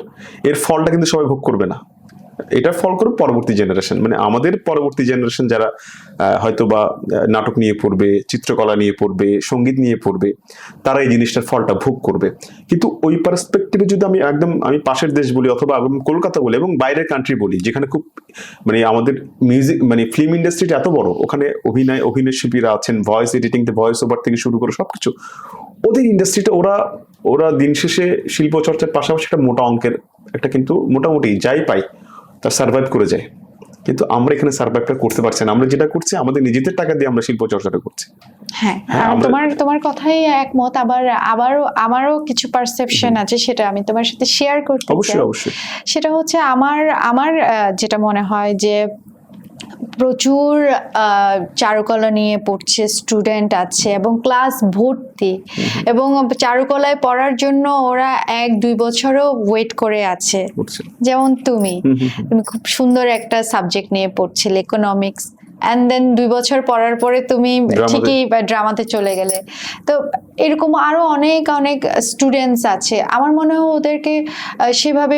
এর ফলটা কিন্তু সবাই ভোগ করবে না। এটার ফল করবে পরবর্তী জেনারেশন, মানে আমাদের পরবর্তী জেনারেশন যারা হয়তো বা নাটক নিয়ে পড়বে, চিত্রকলা নিয়ে পড়বে, সঙ্গীত নিয়ে পড়বে, তারা এই জিনিসটার ফলটা ভোগ করবে। কিন্তু ওই পার্সপেক্টিভে যদি আমি পাশের দেশ বলি, অথবা কলকাতা বলি, এবং বাইরের কান্ট্রি বলি, যেখানে খুব মানে আমাদের মিউজিক মানে ফিল্ম ইন্ডাস্ট্রিটা এত বড়, ওখানে অভিনয় শিল্পীরা আছেন, ভয়েস এডিটিং ভয়েস ওভার থেকে শুরু করে সবকিছু, ওদের ইন্ডাস্ট্রিটা ওরা দিন শেষে শিল্প চর্চার পাশাপাশি একটা মোটা অঙ্কের একটা কিন্তু মোটামুটি যাই পাই তার সার্ভাইভ করে যায়। কিন্তু আমরা এখানে সার্ভাইভটা করতে পারছি না। আমরা যেটা করছি আমাদের নিজেদের টাকা দিয়ে আমরা শিল্প চর্চাটা করছি। হ্যাঁ, তোমার কথাই একমত। আমারও কিছু পারসেপশন আছে, সেটা আমি তোমার সাথে শেয়ার করতে চাই। অবশ্যই। সেটা হচ্ছে আমার যেটা মনে হয় যে প্রচুর চারুকলা নিয়ে পড়ছে স্টুডেন্ট আছে, এবং ক্লাস ভর্তি, এবং চারুকলায় পড়ার জন্য ওরা 1-2 বছরও ওয়েট করে আছে। যেমন তুমি খুব সুন্দর একটা সাবজেক্ট নিয়ে পড়ছিলে, ইকোনমিক্স, এন্ড দেন 2 বছর পড়ার পরে তুমি ঠিকই ড্রামাতে চলে গেলে। তো এরকম আরো অনেক অনেক স্টুডেন্টস আছে, আমার মনে হয় ওদেরকে সেভাবে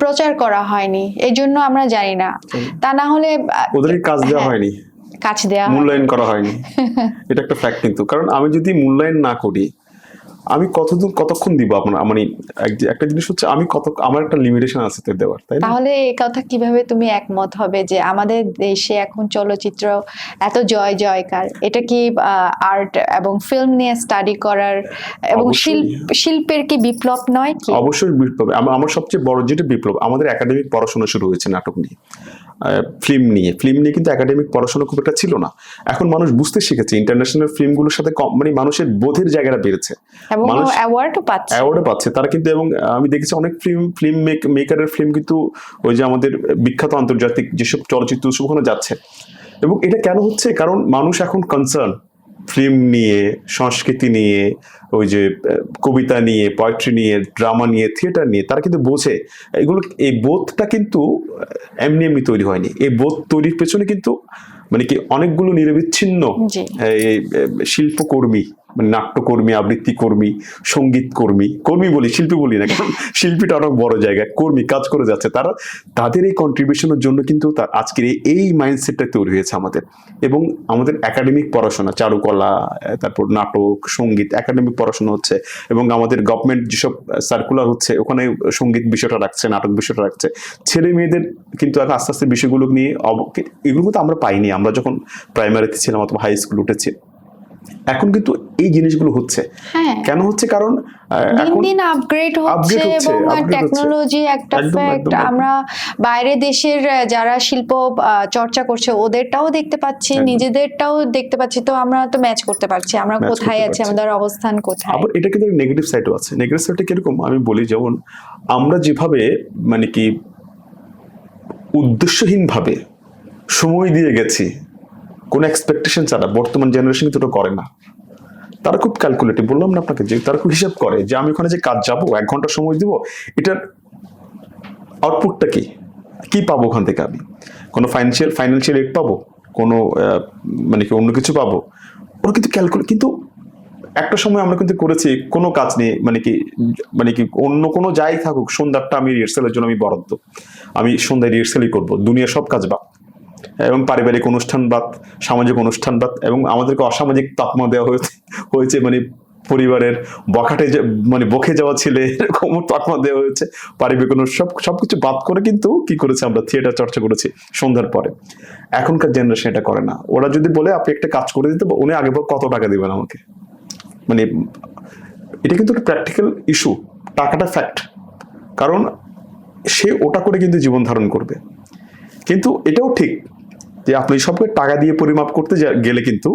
প্রচার করা হয়নি, এই জন্য আমরা জানি না। তা না হলে ওদেরকে কাজ দেওয়া হয়নি, কাজ দেওয়া মূল্যায়ন করা হয়নি। এটা একটা ফ্যাক্ট। কিন্তু কারণ আমি যদি মূল্যায়ন না করি, আমি কতক্ষণ দিব আপনার, মানে একটা জিনিস হচ্ছে আমার একটা লিমিটেশন আছে তো দেওয়ার, তাই না? তাহলে এই কথা কিভাবে তুমি একমত হবে যে আমাদের দেশে এখন চলচ্চিত্র এত জয়কার? এটা কি আর্ট এবং ফিল্ম নিয়ে স্টাডি করার এবং শিল্পের কি বিপ্লব নয় কি? অবশ্যই বিপ্লব। আমার সবচেয়ে বড় যেটা বিপ্লব, আমাদের একাডেমিক পড়াশোনা শুরু হয়েছে নাটক নিয়ে, ফিল্ম নিয়ে কিন্তু একাডেমিক পড়াশোনা খুব একটা ছিল না। এখন মানুষ বুঝতে শিখেছে, ইন্টারন্যাশনাল ফিল্মগুলোর সাথে মানে মানুষের বোধের জায়গাটা বেড়েছে, মানুষ অ্যাওয়ার্ডও পাচ্ছে। তারা কিন্তু, এবং আমি দেখেছি অনেক ফিল্ম মেকারের ফিল্ম কিন্তু ওই যে আমাদের বিখ্যাত আন্তর্জাতিক যেসব চলচ্চিত্র উৎসব ওখানে যাচ্ছে। এবং এটা কেন হচ্ছে? কারণ মানুষ এখন কনসার্ন ফিল্ম নিয়ে, সংস্কৃতি নিয়ে, ওই যে কবিতা নিয়ে, পোয়েট্রি নিয়ে, ড্রামা নিয়ে, থিয়েটার নিয়ে, তারা কিন্তু বোঝে এগুলো। এই বোধটা কিন্তু এমনি তৈরি হয়নি। এই বোধ তৈরির পেছনে কিন্তু মানে কি অনেকগুলো নিরবিচ্ছিন্ন শিল্পকর্মী, মানে নাট্যকর্মী, আবৃত্তি কর্মী, সঙ্গীত কর্মী বলি, শিল্পী বলি না, কারণ শিল্পীটা অনেক বড় জায়গায়, কর্মী কাজ করে যাচ্ছে, তাদের এই কন্ট্রিবিউশনের জন্য কিন্তু আজকের এই মাইন্ডসেটটা তৈরি হয়েছে আমাদের। এবং আমাদের একাডেমিক পড়াশোনা, চারুকলা, তারপর নাটক, সঙ্গীত, একাডেমিক পড়াশোনা হচ্ছে, এবং আমাদের গভর্নমেন্ট যেসব সার্কুলার হচ্ছে ওখানে সঙ্গীত বিষয়টা রাখছে, নাটক বিষয়টা রাখছে। ছেলে মেয়েদের কিন্তু আস্তে আস্তে বিষয়গুলো নিয়ে, এগুলো কিন্তু আমরা পাইনি আমরা যখন প্রাইমারিতে ছিলাম অথবা হাই স্কুল উঠেছি। এখন কিন্তু এই জিনিসগুলো হচ্ছে। হ্যাঁ, কেন হচ্ছে? কারণ দিন এখন দিন আপগ্রেড হচ্ছে upgrade হচ্ছে, এবং upgrade হচ্ছে। টেকনোলজি একটা একদম, ফ্যাক্ট। একদম, একদম। আমরা বাইরে দেশের যারা শিল্প চর্চা করছে ওদেরটাও দেখতে পাচ্ছি, একদম। নিজেদেরটাও দেখতে পাচ্ছি, তো আমরা তো ম্যাচ করতে পারছি আমরা Match কোথায় করতে আছি, পারছি। আমাদের অবস্থান কোথায়। আবার এটা কিন্তু নেগেটিভ সাইডও আছে। নেগেটিভ সাইডটা কিরকম আমি বলি, যেমন আমরা যেভাবে মানে কি উদ্দেশ্যহীনভাবে সময় দিয়ে গেছি কোনো এক্সপেকটেশন ছাড়া, বর্তমান জেনারেশন কিন্তু ওটা করে না। তারা খুব ক্যালকুলেটিভ, বললাম না আপনাকে, যে তারা খুব হিসাব করে যে আমি ওখানে যে কাজ যাবো 1 ঘন্টা সময় দিব, এটার আউটপুটটা কি, কি পাবো ওখান থেকে, আমি কোনো ফাইন্যান্সিয়াল এড পাবো, কোনো মানে কি অন্য কিছু পাবো, ওরা কিন্তু ক্যালকুলেট। কিন্তু একটা সময় আমরা কিন্তু করেছি কোনো কাজ নিয়ে মানে কি অন্য কোনো যাই থাকুক, সন্ধ্যাটা আমি রিহার্সালের জন্য আমি বরাদ্দ, আমি সন্ধ্যায় রিহার্সালই করবো, দুনিয়া সব কাজ বাদ, এবং পারিবারিক অনুষ্ঠান বাদ, সামাজিক অনুষ্ঠান বাদ, এবং আমাদেরকে অসামাজিক তকমা দেওয়া হয়েছে মানে পরিবারের বখাটে মানে বকে যাওয়া ছেলে এরকম তকমা দেওয়া হয়েছে। পারিবারিক সবকিছু বাদ করে কিন্তু কি করেছে, আমরা থিয়েটার চর্চা করেছি সন্ধ্যার পরে। এখনকার জেনারেশন এটা করে না। ওরা যদি বলে আপনি একটা কাজ করে দিতে, উনি আগে পর কত টাকা দিবেন আমাকে, মানে এটা কিন্তু একটা প্র্যাকটিক্যাল ইস্যু। টাকাটা ফ্যাক্ট, কারণ সে ওটা করে কিন্তু জীবন ধারণ করবে। কিন্তু এটাও ঠিক যে আপনি সবকে টাকা দিয়ে পরিমাপ করতে গেলে কিন্তু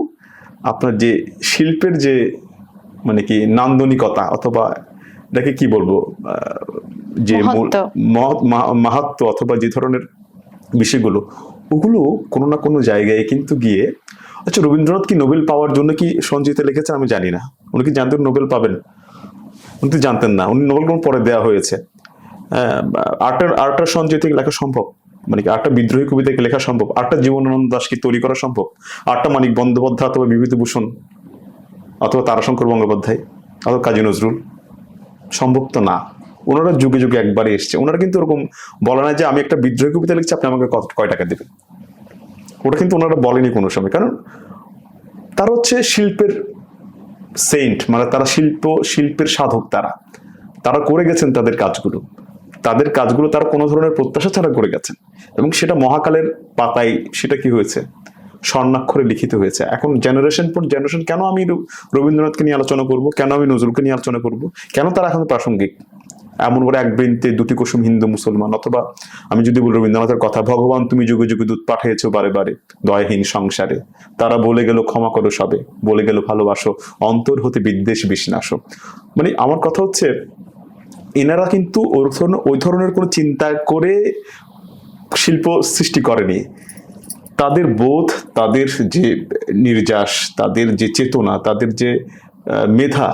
আপনার যে শিল্পের যে মানে কি নান্দনিকতা, অথবা এটাকে কি বলবো, যে মাহাত্ম্য অথবা যে ধরনের বিষয়গুলো, ওগুলো কোনো না কোনো জায়গায় কিন্তু গিয়ে। আচ্ছা, রবীন্দ্রনাথ কি নোবেল পাওয়ার জন্য কি সঞ্চিতা লিখেছেন আমি জানি না। উনি কি জানতেন নোবেল পাবেন? উনি তো জানতেন না। উনি নোবেল কোন পরে দেওয়া হয়েছে। আটটা সঞ্চিতা লেখা সম্ভব, মানে কি 8টা বিদ্রোহী কবিতা লেখা সম্ভব? 8টা জীবনানন্দ দাস কি তৈরি করা সম্ভব? 8টা মানিক বন্দ্যোপাধ্যায় অথবা বিভূতিভূষণ অথবা তারাশঙ্কর গঙ্গোপাধ্যায় অথবা কাজী নজরুল? সম্ভব তো না। ওনারা যুগে যুগে একবারই এসছে। ওনারা কিন্তু ওরকম বলে না যে আমি একটা বিদ্রোহী কবিতা লিখছি, আপনি আমাকে কয় টাকা দেবেন। ওটা কিন্তু ওনারা বলেনি কোনো সময়। কারণ তারা হচ্ছে শিল্পের সেন্ট, মানে তারা শিল্পের সাধক। তারা করে গেছেন তাদের কাজগুলো তারা কোনো ধরনের প্রত্যাশা ছাড়া করে গেছেন, এবং সেটা মহাকালের পাতায় সেটা কি হয়েছে, স্বর্ণাক্ষরে লিখিত হয়েছে। এখন জেনারেশন পর জেনারেশন, কেন আমি রবীন্দ্রনাথকে নিয়ে আলোচনা করব, কেন আমি নজরুলকে নিয়ে আলোচনা করব, কেন তারা এখন প্রাসঙ্গিক? এমন করে এক বৃন্তে 2টি কুসুম হিন্দু মুসলমান, অথবা আমি যদি বলি রবীন্দ্রনাথের কথা, ভগবান তুমি যুগে যুগে দুধ পাঠিয়েছো বারে বারে দয়াহীন সংসারে, তারা বলে গেল ক্ষমা করো সবে, বলে গেল ভালোবাসো, অন্তর হতে বিদ্বেষ বিষ্ণাসো। মানে আমার কথা হচ্ছে, এনারা কিন্তু ওই ধরনের কোনো চিন্তা করে শিল্প সৃষ্টি করেনি। তাদের বোধ, তাদের যে নির্যাস, তাদের যে চেতনা, তাদের যে মেধা,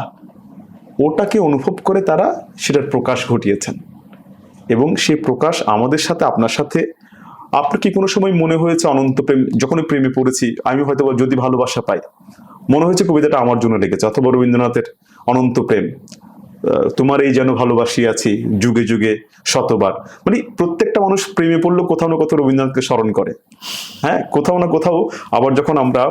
ওটাকে অনুভব করে তারা সেটার প্রকাশ ঘটিয়েছেন। এবং সেই প্রকাশ আমাদের সাথে, আপনার সাথে। আপনার কি কোনো সময় মনে হয়েছে অনন্ত প্রেম, যখন প্রেমে পড়েছি আমি, হয়তো যদি ভালোবাসা পাই, মনে হয়েছে কবিতাটা আমার জন্য লেগেছে? অথবা রবীন্দ্রনাথের অনন্ত প্রেম, তোমার এই যেন ভালোবাসি আছি যুগে যুগে শতবার। মানে প্রত্যেকটা মানুষ প্রেমে পড়লেও কোথাও না কোথাও রবীন্দ্রনাথকে স্মরণ করে। হ্যাঁ, কোথাও না কোথাও। আবার যখন আমরা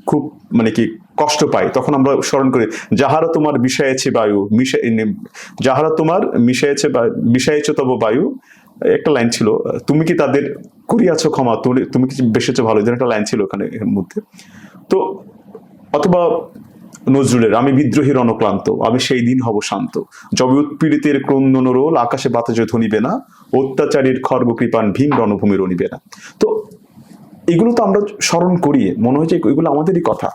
খুব মানে কি কষ্ট পাই, তখন আমরা স্মরণ করি, যাহারা তোমার বিষায়েছে বায়ু, যাহারা তোমার বিষায়েছে তব বায়ু। একটা লাইন ছিল, তুমি কি তাদের করিয়াছো ক্ষমা, তুমি কি বেসেছো ভালো, একটা লাইন ছিল ওখানে এর মধ্যে। তো অথবা নজরুলের আমি বিদ্রোহীর অনক্লান্ত, আমি সেই দিন হব শান্ত, যবে উৎপীড়িতের ক্রন্দন রোল, আকাশে বাতাসে ধ্বনিবে না, অত্যাচারীর খর্গ কৃপান ভীম রণভূমি রণিবে না। তো এগুলো তো আমরা স্মরণ করি, মনে হচ্ছে এগুলো আমাদেরই কথা।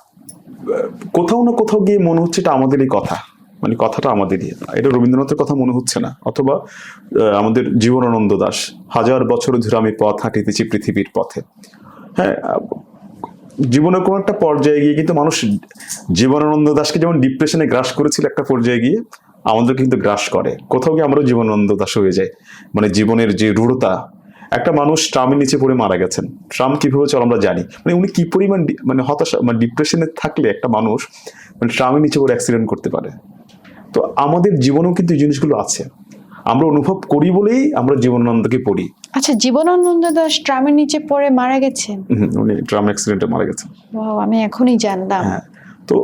কোথাও না কোথাও গিয়ে মনে হচ্ছে এটা আমাদেরই কথা, মানে কথাটা আমাদেরই। এটা রবীন্দ্রনাথের কথা মনে হচ্ছে না। অথবা আমাদের জীবনানন্দ দাস, 1000 বছর ধরে আমি পথ হাঁটিতেছি পৃথিবীর পথে। হ্যাঁ, জীবনের কোন একটা পর্যায়ে গিয়ে কিন্তু মানুষ, জীবনানন্দ দাসকে যেমন ডিপ্রেশনে গ্রাস করেছিল একটা পর্যায়ে গিয়ে, আমাদের কিন্তু গ্রাস করে। কোথাও গিয়ে আমরাও জীবনানন্দ দাস হয়ে যায়। মানে জীবনের যে রূঢ়তা, একটা মানুষ ট্রামের নিচে পড়ে মারা গেছেন, ট্রাম কিভাবে চল আমরা জানি, মানে উনি কি পরিমাণ মানে হতাশা, মানে ডিপ্রেশনে থাকলে একটা মানুষ মানে ট্রামের নিচে পড়ে অ্যাক্সিডেন্ট করতে পারে। তো আমাদের জীবনেও কিন্তু এই জিনিসগুলো আছে, আমরা অনুভব করি বলেই আমরা জীবনানন্দকে পড়ি। আচ্ছা, জীবনানন্দ দাস ট্রামের নিচে পড়ে মারা গেছেন? উনি ট্রাম অ্যাক্সিডেন্টে মারা গেছেন। আমি এখনই জানলাম। হ্যাঁ, তো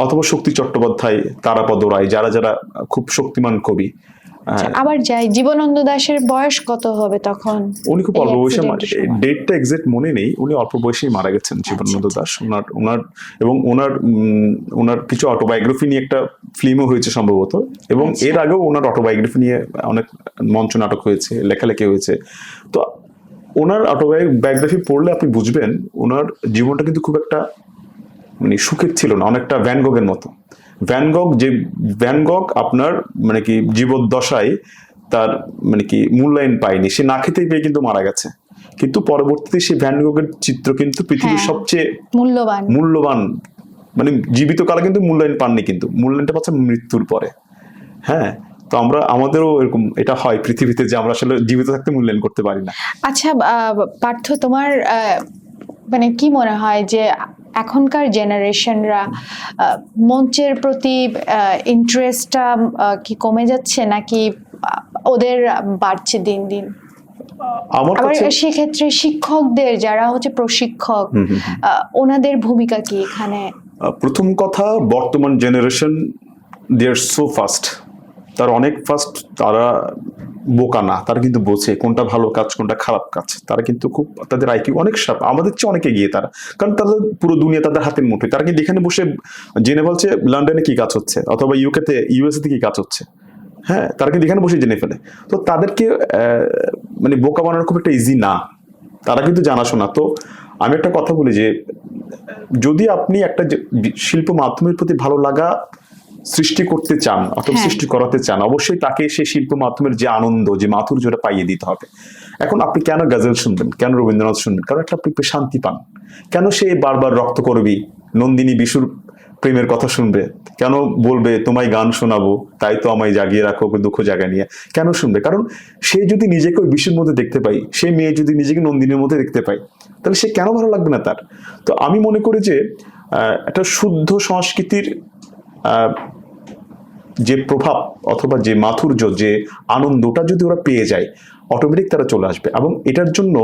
অথবা শক্তি চট্টোপাধ্যায়, তারাপদ রায়, যারা খুব শক্তিমান কবি, আচ্ছা, আবার যাই, জীবনানন্দ দাশের বয়স কত হবে তখন? উনি খুব এই অল্প বয়সে accident-এর সময়? ডেটটা এক্সাক্ট মনে নেই, উনি অল্প বয়সেই মারা গেছেন জীবনানন্দ আচ্ছা, দাশ। ওনার এবং ওনার কিছু অটোবায়োগ্রাফি নিয়ে একটা ফিল্মও হয়েছে সম্ভবত, এবং আচ্ছা। এর আগেও ওনার অটোবায়োগ্রাফি নিয়ে অনেক মঞ্চ নাটক হয়েছে, লেখালেখি হয়েছে। তো ওনার অটোবায়োগ্রাফি পড়লে আপনি বুঝবেন ওনার জীবনটা কিন্তু খুব একটা মানে সুখের ছিল না, অনেকটা ভ্যান গগের মতো। ভ্যান গগ আপনার মানে কি জীবদ্দশায় তার মানে কি মূল্যায়ন পায়নি, সে না খেতেই পেয়ে কিন্তু মারা গেছে। কিন্তু পরবর্তীতে সেই ভ্যান গগের চিত্র কিন্তু পৃথিবীর হ্যাঁ, সবচেয়ে মূল্যবান। মূল্যবান, মানে জীবিত কালে কিন্তু মূল্যায়ন পাননি, কিন্তু মূল্যায়নটা পাচ্ছেন মৃত্যুর পরে। হ্যাঁ, তো আমাদেরও এরকম এটা হয় পৃথিবীতে, যে আমরা আসলে জীবিত থাকতে মূল্যায়ন করতে পারি না। আচ্ছা পার্থ, তোমার মানে কি মনে হয় যে এখনকার জেনারেশনরা মঞ্চের প্রতি ইন্টারেস্টটা কি কমে যাচ্ছে, নাকি ওদের বাড়ছে দিন দিন? আমার আবার কাছে সেক্ষেত্রে শিক্ষকদের যারা হচ্ছে প্রশিক্ষক, ওনাদের ভূমিকা কি এখানে? প্রথম কথা, বর্তমান generation they are so fast, তারা অনেক ফাস্ট, তারা বোকা না, তারা কিন্তু বোঝে কোনটা ভালো কাজ কোনটা খারাপ কাজ। তারা কিন্তু খুব, তাদের আইকিউ অনেক শার্প, আমাদের চেয়ে অনেক এগিয়ে তারা, কারণ তাদের পুরো দুনিয়া তাদের হাতের মুঠোয়। তারা কিন্তু এখানে বসে জেনে বলছে লন্ডনে কি কাজ হচ্ছে, অথবা ইউএসএ তে কি কাজ হচ্ছে। হ্যাঁ, তারা কিন্তু এখানে বসে জেনে ফেলে। তো তাদেরকে মানে বোকা বানানো খুব একটা ইজি না, তারা কিন্তু জানাশোনা। তো আমি একটা কথা বলি যে যদি আপনি একটা শিল্প মাধ্যমের প্রতি ভালো লাগা সৃষ্টি করতে চান অথবা সৃষ্টি করাতে চান, অবশ্যই তাকে সেই শিল্প মাধ্যমের যে আনন্দ, যে মাধুর্যটা পাইয়ে দিতে হবে। এখন আপনি কেন গজল শুনবেন, কেন রবীন্দ্রনাথ শুনবেন? কারণ একটা আপনি শান্তি পান। কেন সে বারবার রক্ত করবি নন্দিনী বিশুর প্রেমের কথা শুনবে? কেন বলবে তোমায় গান শোনাবো, তাই তো আমায় জাগিয়ে রাখো দুঃখ জায়গা নিয়ে? কেন শুনবে? কারণ সে যদি নিজেকে ওই বিশুর মধ্যে দেখতে পাই, সে মেয়ে যদি নিজেকে নন্দিনীর মধ্যে দেখতে পাই, তাহলে সে কেন ভালো লাগবে না তার? তো আমি মনে করি যে একটা শুদ্ধ সংস্কৃতির যে প্রভাব অথবা যে মাধুর্য, যে আনন্দটা যদি ওরা পেয়ে যায়, অটোমেটিক তারা চলে আসবে। এবং এটার জন্য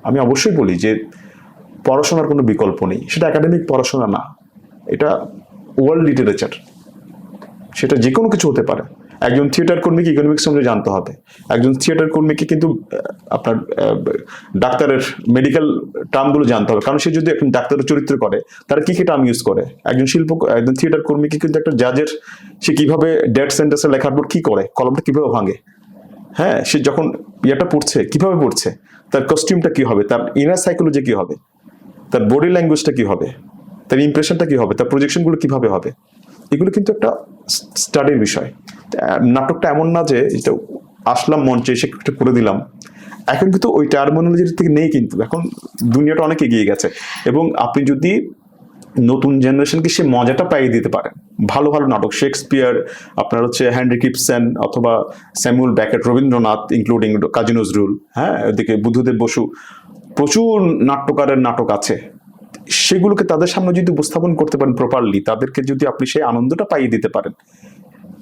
আমি অবশ্যই বলি যে পড়াশোনার কোনো বিকল্প নেই। সেটা একাডেমিক পড়াশোনা না, এটা ওয়ার্ল্ড লিটারেচার, সেটা যে কোনো কিছু হতে পারে। একজন থিয়েটার কর্মীকে ইকোনমিক্স সম্বন্ধে জানতে হবে, একজন থিয়েটার কর্মীকে কিন্তু আপনার ডাক্তারের মেডিকেল টার্মগুলো জানতে হবে, কারণ সে যদি এখন ডাক্তারের চরিত্র করে তারা কি কি টার্ম ইউজ করে। একজন থিয়েটার কর্মীকে কিন্তু একটা জাজের, সে কিভাবে ডেড সেন্টেন্সের লেখার পর কি করে, কলমটা কিভাবে ভাঙে, হ্যাঁ, সে যখন ইয়েটা পড়ছে কিভাবে পড়ছে, তার কস্টিউমটা কি হবে, তার ইনার সাইকোলজি কি হবে, তার বডি ল্যাঙ্গুয়েজটা কি হবে, তার ইমপ্রেশনটা কি হবে, তার প্রজেকশনগুলো কিভাবে হবে, এগুলো কিন্তু একটা স্টাডির বিষয়। নাটকটা এমন না যে এটা আসলাম মঞ্চে এসে একটা করে দিলাম, এখন কিন্তু ওই টার্মিনোলজি থেকে নেই, কিন্তু এখন দুনিয়াটা অনেক এগিয়ে গেছে। এবং আপনি যদি নতুন জেনারেশনকে সে মজাটা পাইয়ে দিতে পারেন, ভালো ভালো নাটক, শেক্সপিয়ার, আপনার হচ্ছে হেনরি কিপসন অথবা Samuel bracket, Rabindranath including Kazi Nazrul, হ্যাঁ, ওদিকে বুদ্ধদেব বসু, প্রচুর নাট্যকারের নাটক আছে, সেগুলোকে তাদের সামনে যদি উপস্থাপন করতে পারেন প্রপারলি, তাদেরকে যদি আপনি সেই আনন্দটা পাইয়ে দিতে পারেন,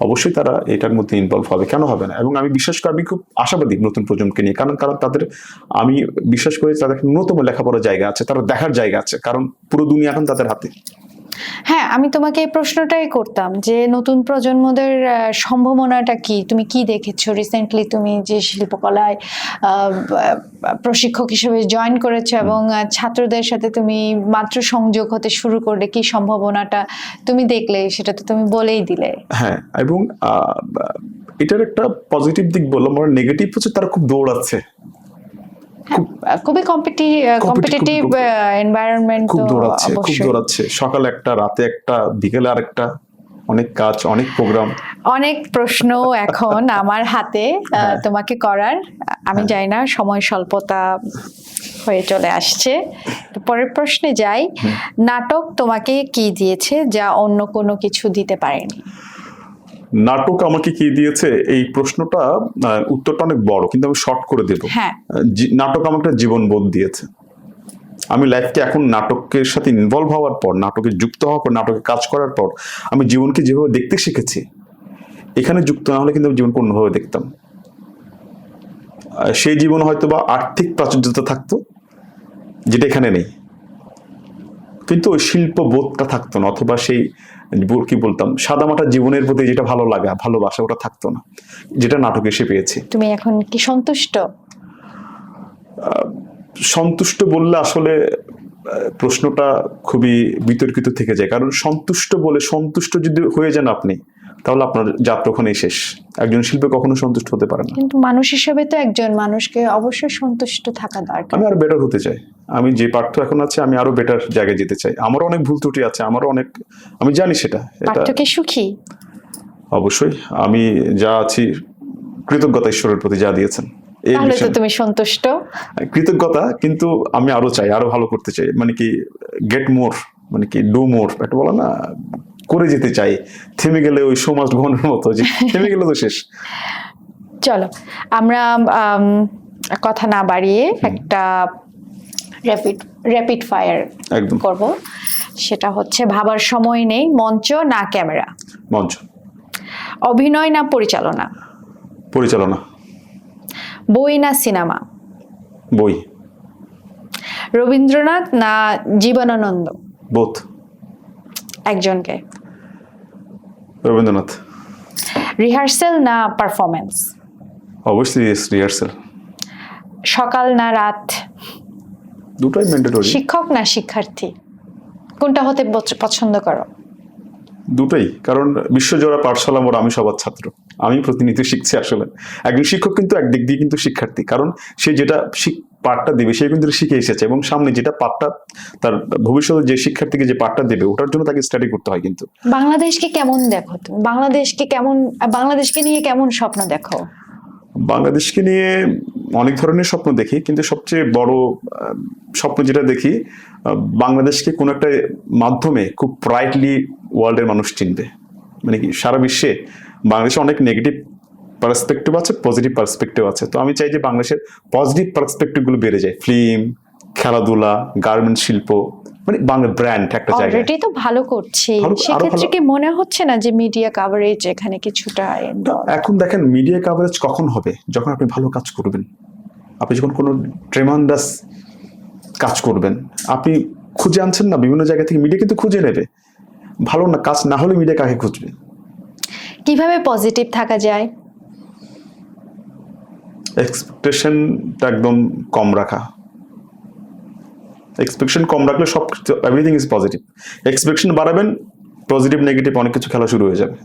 অবশ্যই তারা এটার মধ্যে ইনভলভ হবে, কেন হবে না? এবং আমি বিশ্বাস করি, আমি খুব আশাবাদী নতুন প্রজন্মকে নিয়ে, কারণ তাদের, আমি বিশ্বাস করি তাদের ন্যূনতম লেখাপড়ার জায়গা আছে, তারা দেখার জায়গা আছে, কারণ পুরো দুনিয়া এখন তাদের হাতে। হ্যাঁ, আমি তোমাকে এই প্রশ্নটাই করতাম যে নতুন প্রজন্মদের সম্ভাবনাটা কি, তুমি কি দেখেছো রিসেন্টলি, তুমি যে শিল্পকলায় প্রশিক্ষক হিসেবে জয়েন করেছো এবং ছাত্রদের সাথে তুমি মাত্র সংযোগ হতে শুরু করলে, কি সম্ভাবনাটা তুমি দেখলে সেটা তো তুমি বলেই দিলে। হ্যাঁ, এবং এটার একটা পজিটিভ দিক বললাম, আমার নেগেটিভ হচ্ছে তারা খুব দৌড়াচ্ছে, খুবই কম্পিটিটিভ এনভায়রনমেন্ট, খুব দৌড়াচ্ছে, সকালে একটা, রাতে একটা, বিকেলে আরেকটা, অনেক কাজ, অনেক প্রোগ্রাম, অনেক প্রশ্ন এখন আমার হাতে তোমাকে করার। আমি জানি না, সময় স্বল্পতা হয়ে চলে আসছে, তো পরের প্রশ্নে যাই। নাটক তোমাকে কি দিয়েছে যা অন্য কোনো কিছু দিতে পারেনি? নাটক আমাকে কি দিয়েছে, এই প্রশ্নটা উত্তরটা অনেক বড়, কিন্তু আমি শর্ট করে দেব। নাটক আমাকে একটা জীবনবোধ দিয়েছে। আমি লাইফকে এখন নাটকের সাথে ইনভলভ হওয়ার পর, নাটকে যুক্ত হওয়ার পর, নাটকে কাজ করার পর, আমি জীবনকে যেভাবে দেখতে শিখেছি, এখানে যুক্ত না হলে কিন্তু আমি জীবনকে অন্যভাবে দেখতাম। সেই জীবন হয়তো বা আর্থিক প্রাচুর্যতা থাকতো, যেটা এখানে নেই, কিন্তু ওই শিল্পবোধটা থাকতো না, অথবা সেই কি বলতাম সাদামাটা জীবনের প্রতি যেটা ভালো লাগা ভালোবাসা ওটা থাকতো না, যেটা নাটকে এসে পেয়েছি। তুমি এখন কি সন্তুষ্ট? সন্তুষ্ট বললে আসলে প্রশ্নটা খুবই বিতর্কিত থেকে যায়, কারণ সন্তুষ্ট যদি হয়ে যান আপনি, তাহলে আপনার যাত্রা ওখানেই শেষ। একজন শিল্পী কখনো সন্তুষ্ট হতে পারে না। কিন্তু মানুষ হিসেবে তো একজন মানুষকে অবশ্যই সন্তুষ্ট থাকা দরকার। আমি আরো বেটার হতে চাই। আমি যে পার্থ এখন আছে, আমি আরো বেটার জায়গায় যেতে চাই। আমারও অনেক ভুল ত্রুটি আছে, আমারও অনেক, আমি জানি সেটা। পার্থ কি সুখী? অবশ্যই আমি যা আছি কৃতজ্ঞতা ঈশ্বরের প্রতি যা দিয়েছেন। তাহলে তো তুমি সন্তুষ্ট। কৃতজ্ঞতা, কিন্তু আমি আরো চাই, আরো ভালো করতে চাই, মানে কি গেট মোর, মানে কি ডু মোর, একটা বলে না, করে যেতে চাই। থেমে গেলে ওই শো মাস্ট গো অনের মতো, যে থেমে গেলে তো শেষ। চলো আমরা কথা না বাড়িয়ে একটা র্যাপিড ফায়ার একদম করব। সেটা হচ্ছে ভাবার সময় নেই, মঞ্চ না ক্যামেরা? মঞ্চ। অভিনয় না পরিচালনা? পরিচালনা। বই না সিনেমা? বই। রবীন্দ্রনাথ না জীবনানন্দ? বোথ। একজনকে। রবীন্দ্রনাথ। রিহার্সেল না পারফরমেন্স? অবশ্যই রিহার্সেল। সকাল না রাত? দুটোই ম্যান্ডেটরি। শিক্ষক না শিক্ষার্থী, কোনটা হতে পছন্দ করো? দুটোই, কারণ বিশ্বজোড়া পাঠশালা মোড়, আমি সবার ছাত্র, আমি প্রতিনিয়ত শিখছি। আসলে একজন শিক্ষক কিন্তু একদিক দিয়ে কিন্তু শিক্ষার্থী, কারণ সে যেটা পাঠটা দেবে সে কিন্তু শিখে এসেছে, এবং সামনে যেটা পাঠটা তার ভবিষ্যতে যে শিক্ষার্থীকে যে পাঠটা দেবে ওটার জন্য তাকে স্টাডি করতে হয়। কিন্তু বাংলাদেশকে কেমন দেখো তুমি? বাংলাদেশকে নিয়ে কেমন স্বপ্ন দেখো? বাংলাদেশকে নিয়ে অনেক ধরনের স্বপ্ন দেখি, কিন্তু সবচেয়ে বড় স্বপ্ন যেটা দেখি, বাংলাদেশকে কোনো একটা মাধ্যমে খুব ব্রাইটলি ওয়ার্ল্ডের মানুষ চিনবে। মানে কি সারা বিশ্বে বাংলাদেশে অনেক নেগেটিভ পার্সপেক্টিভ আছে, পজিটিভ পার্সপেক্টিভ আছে। তো আমি চাই যে বাংলাদেশের পজিটিভ পার্সপেক্টিভগুলো বেড়ে যায়। ফিল্ম, খেলাধুলা, গার্মেন্টস শিল্প, মানে বাংলা ব্র্যান্ড একটা জায়গায়। অলরেডি তো ভালো করছি, সেক্ষেত্রে কি মনে হচ্ছে না যে মিডিয়া কভারেজ এখানে কিছুটা? এখন দেখেন মিডিয়া কভারেজ কখন হবে? যখন আপনি ভালো কাজ করবেন, আপনি যখন কোনো ট্রেমান্ডাস কাজ করবেন, আপনি খুঁজে আনছেন না বিভিন্ন জায়গা থেকে, মিডিয়া কিন্তু খুঁজে নেবে। ভালো না কাজ না হলে মিডিয়া কাকে খুঁজবে? কিভাবে পজিটিভ থাকা যায়? এক্সপেকটেশনটা একদম কম রাখা। এক্সপেকটেশন কম রাখলে সব এভরিথিং ইজ পজিটিভ। এক্সপেকটেশন বাড়াবেন, পজিটিভ নেগেটিভ অনেক কিছু খেলা শুরু হয়ে যাবে।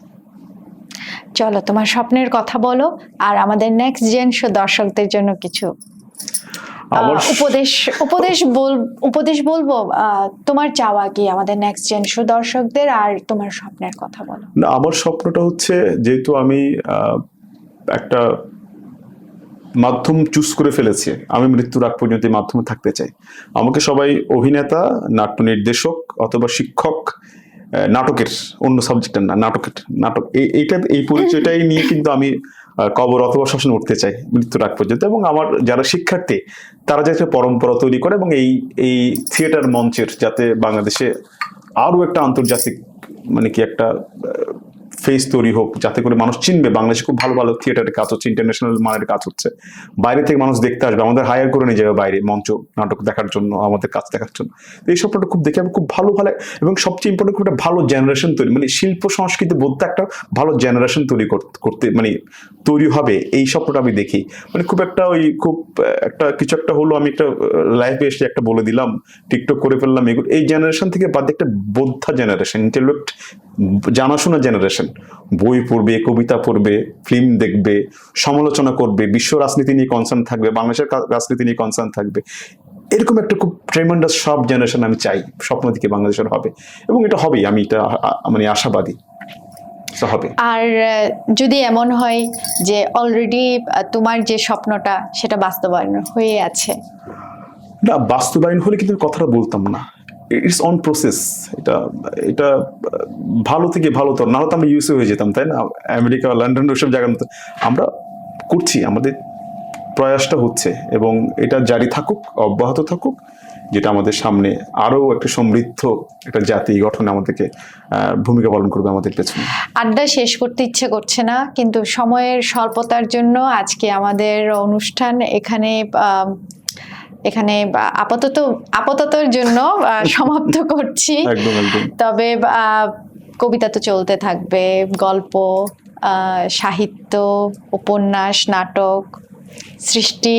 চলো তোমার স্বপ্নের কথা বলো, আর আমাদের নেক্সট জেন শো দর্শকদের জন্য কিছু উপদেশ বলবো। তোমার চাওয়া কি আমাদের নেক্সট জেন শো দর্শকদের, আর তোমার স্বপ্নের কথা বলো। না, আমার স্বপ্নটা হচ্ছে, যেহেতু আমি একটা মাধ্যম চুজ করে ফেলেছি, আমি মৃত্যুর আগ পর্যন্ত এই মাধ্যমে থাকতে চাই। আমাকে সবাই অভিনেতা, নাট্য নির্দেশক অথবা শিক্ষক, নাটকের অন্য সাবজেক্টের না, নাটক এই পরিচয়টাই নিয়ে কিন্তু আমি কবর অথবা শ্মশানে উঠতে চাই মৃত্যুর আগ পর্যন্ত। এবং আমার যারা শিক্ষার্থী তারা যাতে পরম্পরা তৈরি করে, এবং এই থিয়েটার মঞ্চের যাতে বাংলাদেশে আরো একটা আন্তর্জাতিক, মানে কি একটা ফেস তৈরি হোক, যাতে করে মানুষ চিনবে বাংলাদেশে খুব ভালো ভালো থিয়েটারের কাজ হচ্ছে, ইন্টারন্যাশনাল মানের কাজ হচ্ছে। বাইরে থেকে মানুষ দেখতে আসবে, আমাদের হায়ার করে নিয়ে যাবে বাইরে মঞ্চ নাটক দেখার জন্য, আমাদের কাজ দেখার জন্য। এই স্বপ্নটা খুব দেখে আমি খুব ভালো, এবং সবচেয়ে ইম্পর্টেন্ট খুব একটা ভালো জেনারেশন তৈরি, মানে শিল্প সংস্কৃতি বলতে একটা ভালো জেনারেশন তৈরি করতে মানে তৈরি হবে, এই স্বপ্নটা আমি দেখি। মানে খুব একটা খুব একটা কিছু একটা হলো, আমি একটা লাইফে এসে একটা বলে দিলাম, টিকটক করে ফেললাম, এগুলো এই জেনারেশন থেকে বাদ দিয়ে একটা বোদ্ধা জেনারেশন, ইন্টেলেক্ট জানাশোনা জেনারেশন, বই পড়বে, কবিতা পড়বে, ফিল্ম দেখবে, সমালোচনা করবে, বিশ্ব রাজনীতি নিয়ে কনসার্ন থাকবে, বাংলাদেশের রাজনীতি নিয়ে কনসার্ন থাকবে। এরকম একটা খুব ট্রেমেন্ডাস সব জেনারেশন আমি চাই, স্বপ্ন দিকে বাংলাদেশের হবে, এবং এটা হবেই, আমি এটা মানে আশাবাদী হবে। আর যদি এমন হয় যে অলরেডি তোমার যে স্বপ্নটা সেটা বাস্তবায়ন হয়ে আছে? না, বাস্তবায়ন হলে কিন্তু কথাটা বলতাম না, ইটস অন প্রসেস। এটা ভালো থেকে ভালো তো না হতো আমরা ইউএসএ হয়ে যেতাম, তাই না? আমেরিকা, লন্ডন, ওসব জায়গার মতো আমরা করছি, আমাদের প্রয়াসটা হচ্ছে, এবং এটা জারি থাকুক, অব্যাহত থাকুক, যেটা আমাদের সামনে আরো একটা সমৃদ্ধ একটা জাতি গঠনে আমাদেরকে ভূমিকা পালন করবে আমাদের পেছনে। আড্ডা শেষ করতে ইচ্ছে করছে না, কিন্তু সময়ের স্বল্পতার জন্য আজকে আমাদের অনুষ্ঠান এখানে এখানে আপাততর জন্য সমাপ্ত করছি। একদম একদম। তবে কবিতা তো চলতে থাকবে, গল্প, সাহিত্য, উপন্যাস, নাটক, সৃষ্টি,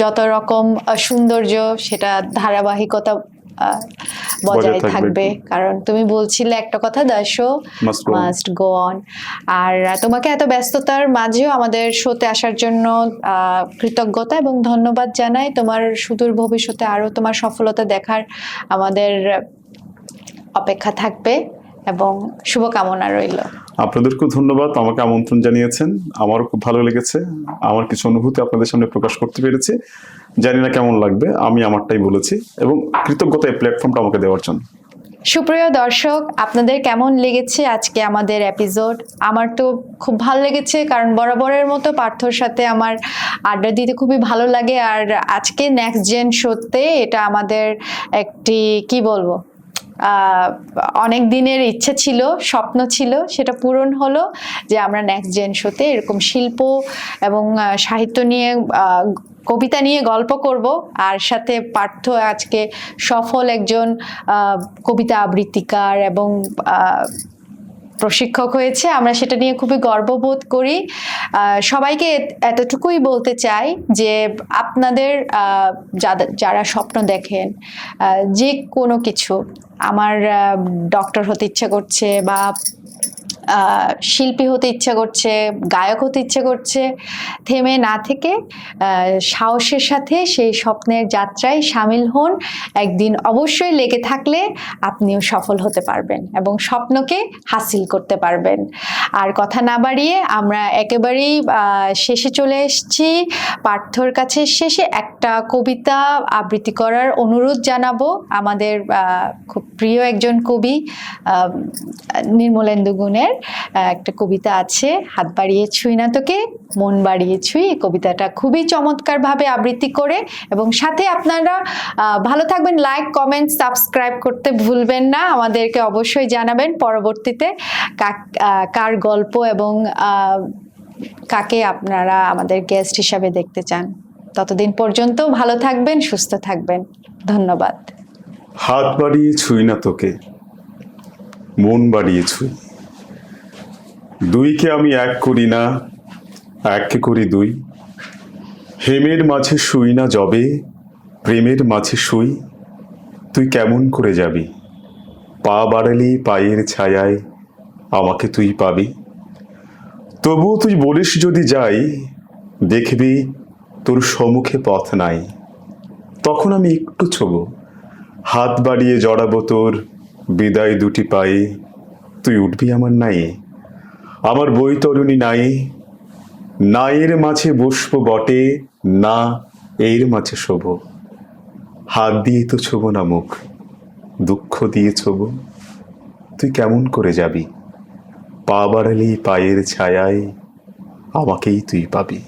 যত রকম সৌন্দর্য সেটা ধারাবাহিকতা বজায় থাকবে। কারণ তুমি বলছিলে একটা কথা, the show must go on. আর তোমাকে এত ব্যস্ততার মাঝেও আমাদের শোতে আসার জন্য কৃতজ্ঞতা এবং ধন্যবাদ জানাই। তোমার সুদূর ভবিষ্যতে আরো তোমার সফলতা দেখার আমাদের অপেক্ষা থাকবে এবং শুভকামনা রইল। আপনাদেরকেও ধন্যবাদ, আমাকে আমন্ত্রণ জানিয়েছেন, আমারও খুব ভালো লেগেছে। আমার কিছু অনুভূতি আপনাদের সামনে প্রকাশ করতে পেরেছি, জানি না কেমন লাগবে, আমি আমারটাই বলেছি, এবং কৃতজ্ঞতা এই প্ল্যাটফর্মটা আমাকে দেওয়ার জন্য। সুপ্রিয় দর্শক, আপনাদের কেমন লেগেছে আজকে আমাদের এপিসোড? আমার তো খুব ভালো লেগেছে, কারণ বরাবরের মতো পার্থর সাথে আমার আড্ডা দিতে খুবই ভালো লাগে। আর আজকে নেক্সট জেন শোতে এটা আমাদের একটি কি বলবো, অনেক দিনের ইচ্ছে ছিল, স্বপ্ন ছিল, সেটা পূরণ হলো যে আমরা নেক্সট জেন শোতে এরকম শিল্প এবং সাহিত্য নিয়ে, কবিতা নিয়ে গল্প করব। আর সাথে পার্থ আজকে সফল একজন কবিতা আবৃত্তিকার এবং প্রশিক্ষক হয়েছে, আমরা সেটা নিয়ে খুবই গর্ববোধ করি। সবাইকে এতটুকুই বলতে চাই যে আপনাদের যারা স্বপ্ন দেখেন যে কোনো কিছু, আমার ডক্টর হতে ইচ্ছা করছে বা শিল্পী হতে ইচ্ছা করছে, গায়ক হতে ইচ্ছে করছে, থেমে না থেকে সাহসের সাথে সেই স্বপ্নের যাত্রায় সামিল হন। একদিন অবশ্যই লেগে থাকলে আপনিও সফল হতে পারবেন এবং স্বপ্নকে হাসিল করতে পারবেন। আর কথা না বাড়িয়ে আমরা একেবারেই শেষে চলে এসেছি। পার্থর কাছে শেষে একটা কবিতা আবৃত্তি করার অনুরোধ জানাবো। আমাদের খুব প্রিয় একজন কবি নির্মলেন্দু গুণের একটা কবিতা আছে, হাত বাড়িয়ে ছুঁই না তোকে, মন বাড়িয়ে ছুঁই। এই কবিতাটা খুবই চমৎকারভাবে আবৃত্তি করে, এবং সাথে আপনারা ভালো থাকবেন। লাইক, কমেন্ট, সাবস্ক্রাইব করতে ভুলবেন না। আমাদেরকে অবশ্যই জানাবেন পরবর্তীতে কার গল্প এবং কাকে আপনারা আমাদের গেস্ট হিসাবে দেখতে চান। ততদিন পর্যন্ত ভালো থাকবেন, সুস্থ থাকবেন। ধন্যবাদ। হাত বাড়িয়ে ছুঁই না তোকে, মন বাড়িয়ে ছুঁই। দুইকে আমি এক করি না, এককে করি দুই। হেমের মাঝে শুই না যবে, প্রেমের মাঝে শুই। তুই কেমন করে যাবি, পা বাড়ালি পায়ের ছায়ায় আমাকে তুই পাবি। তবুও তুই বলিস যদি যাই, দেখবি তোর সম্মুখে পথ নাই। তখন আমি একটু ছোব, হাত বাড়িয়ে জড়াবো তোর বিদায় দুটি পায়ে। তুই উঠবি আমার নাই, আমার বৈতরণী নাই। নায়ের মাঝে বসবো বটে, না এর মাঝে শোব। হাত দিয়ে তো ছোব না মুখ, দুঃখ দিয়ে ছোব। তুই কেমন করে যাবি, পা বাড়ালি পায়ের ছায়ায় আমাকেই তুই পাবি।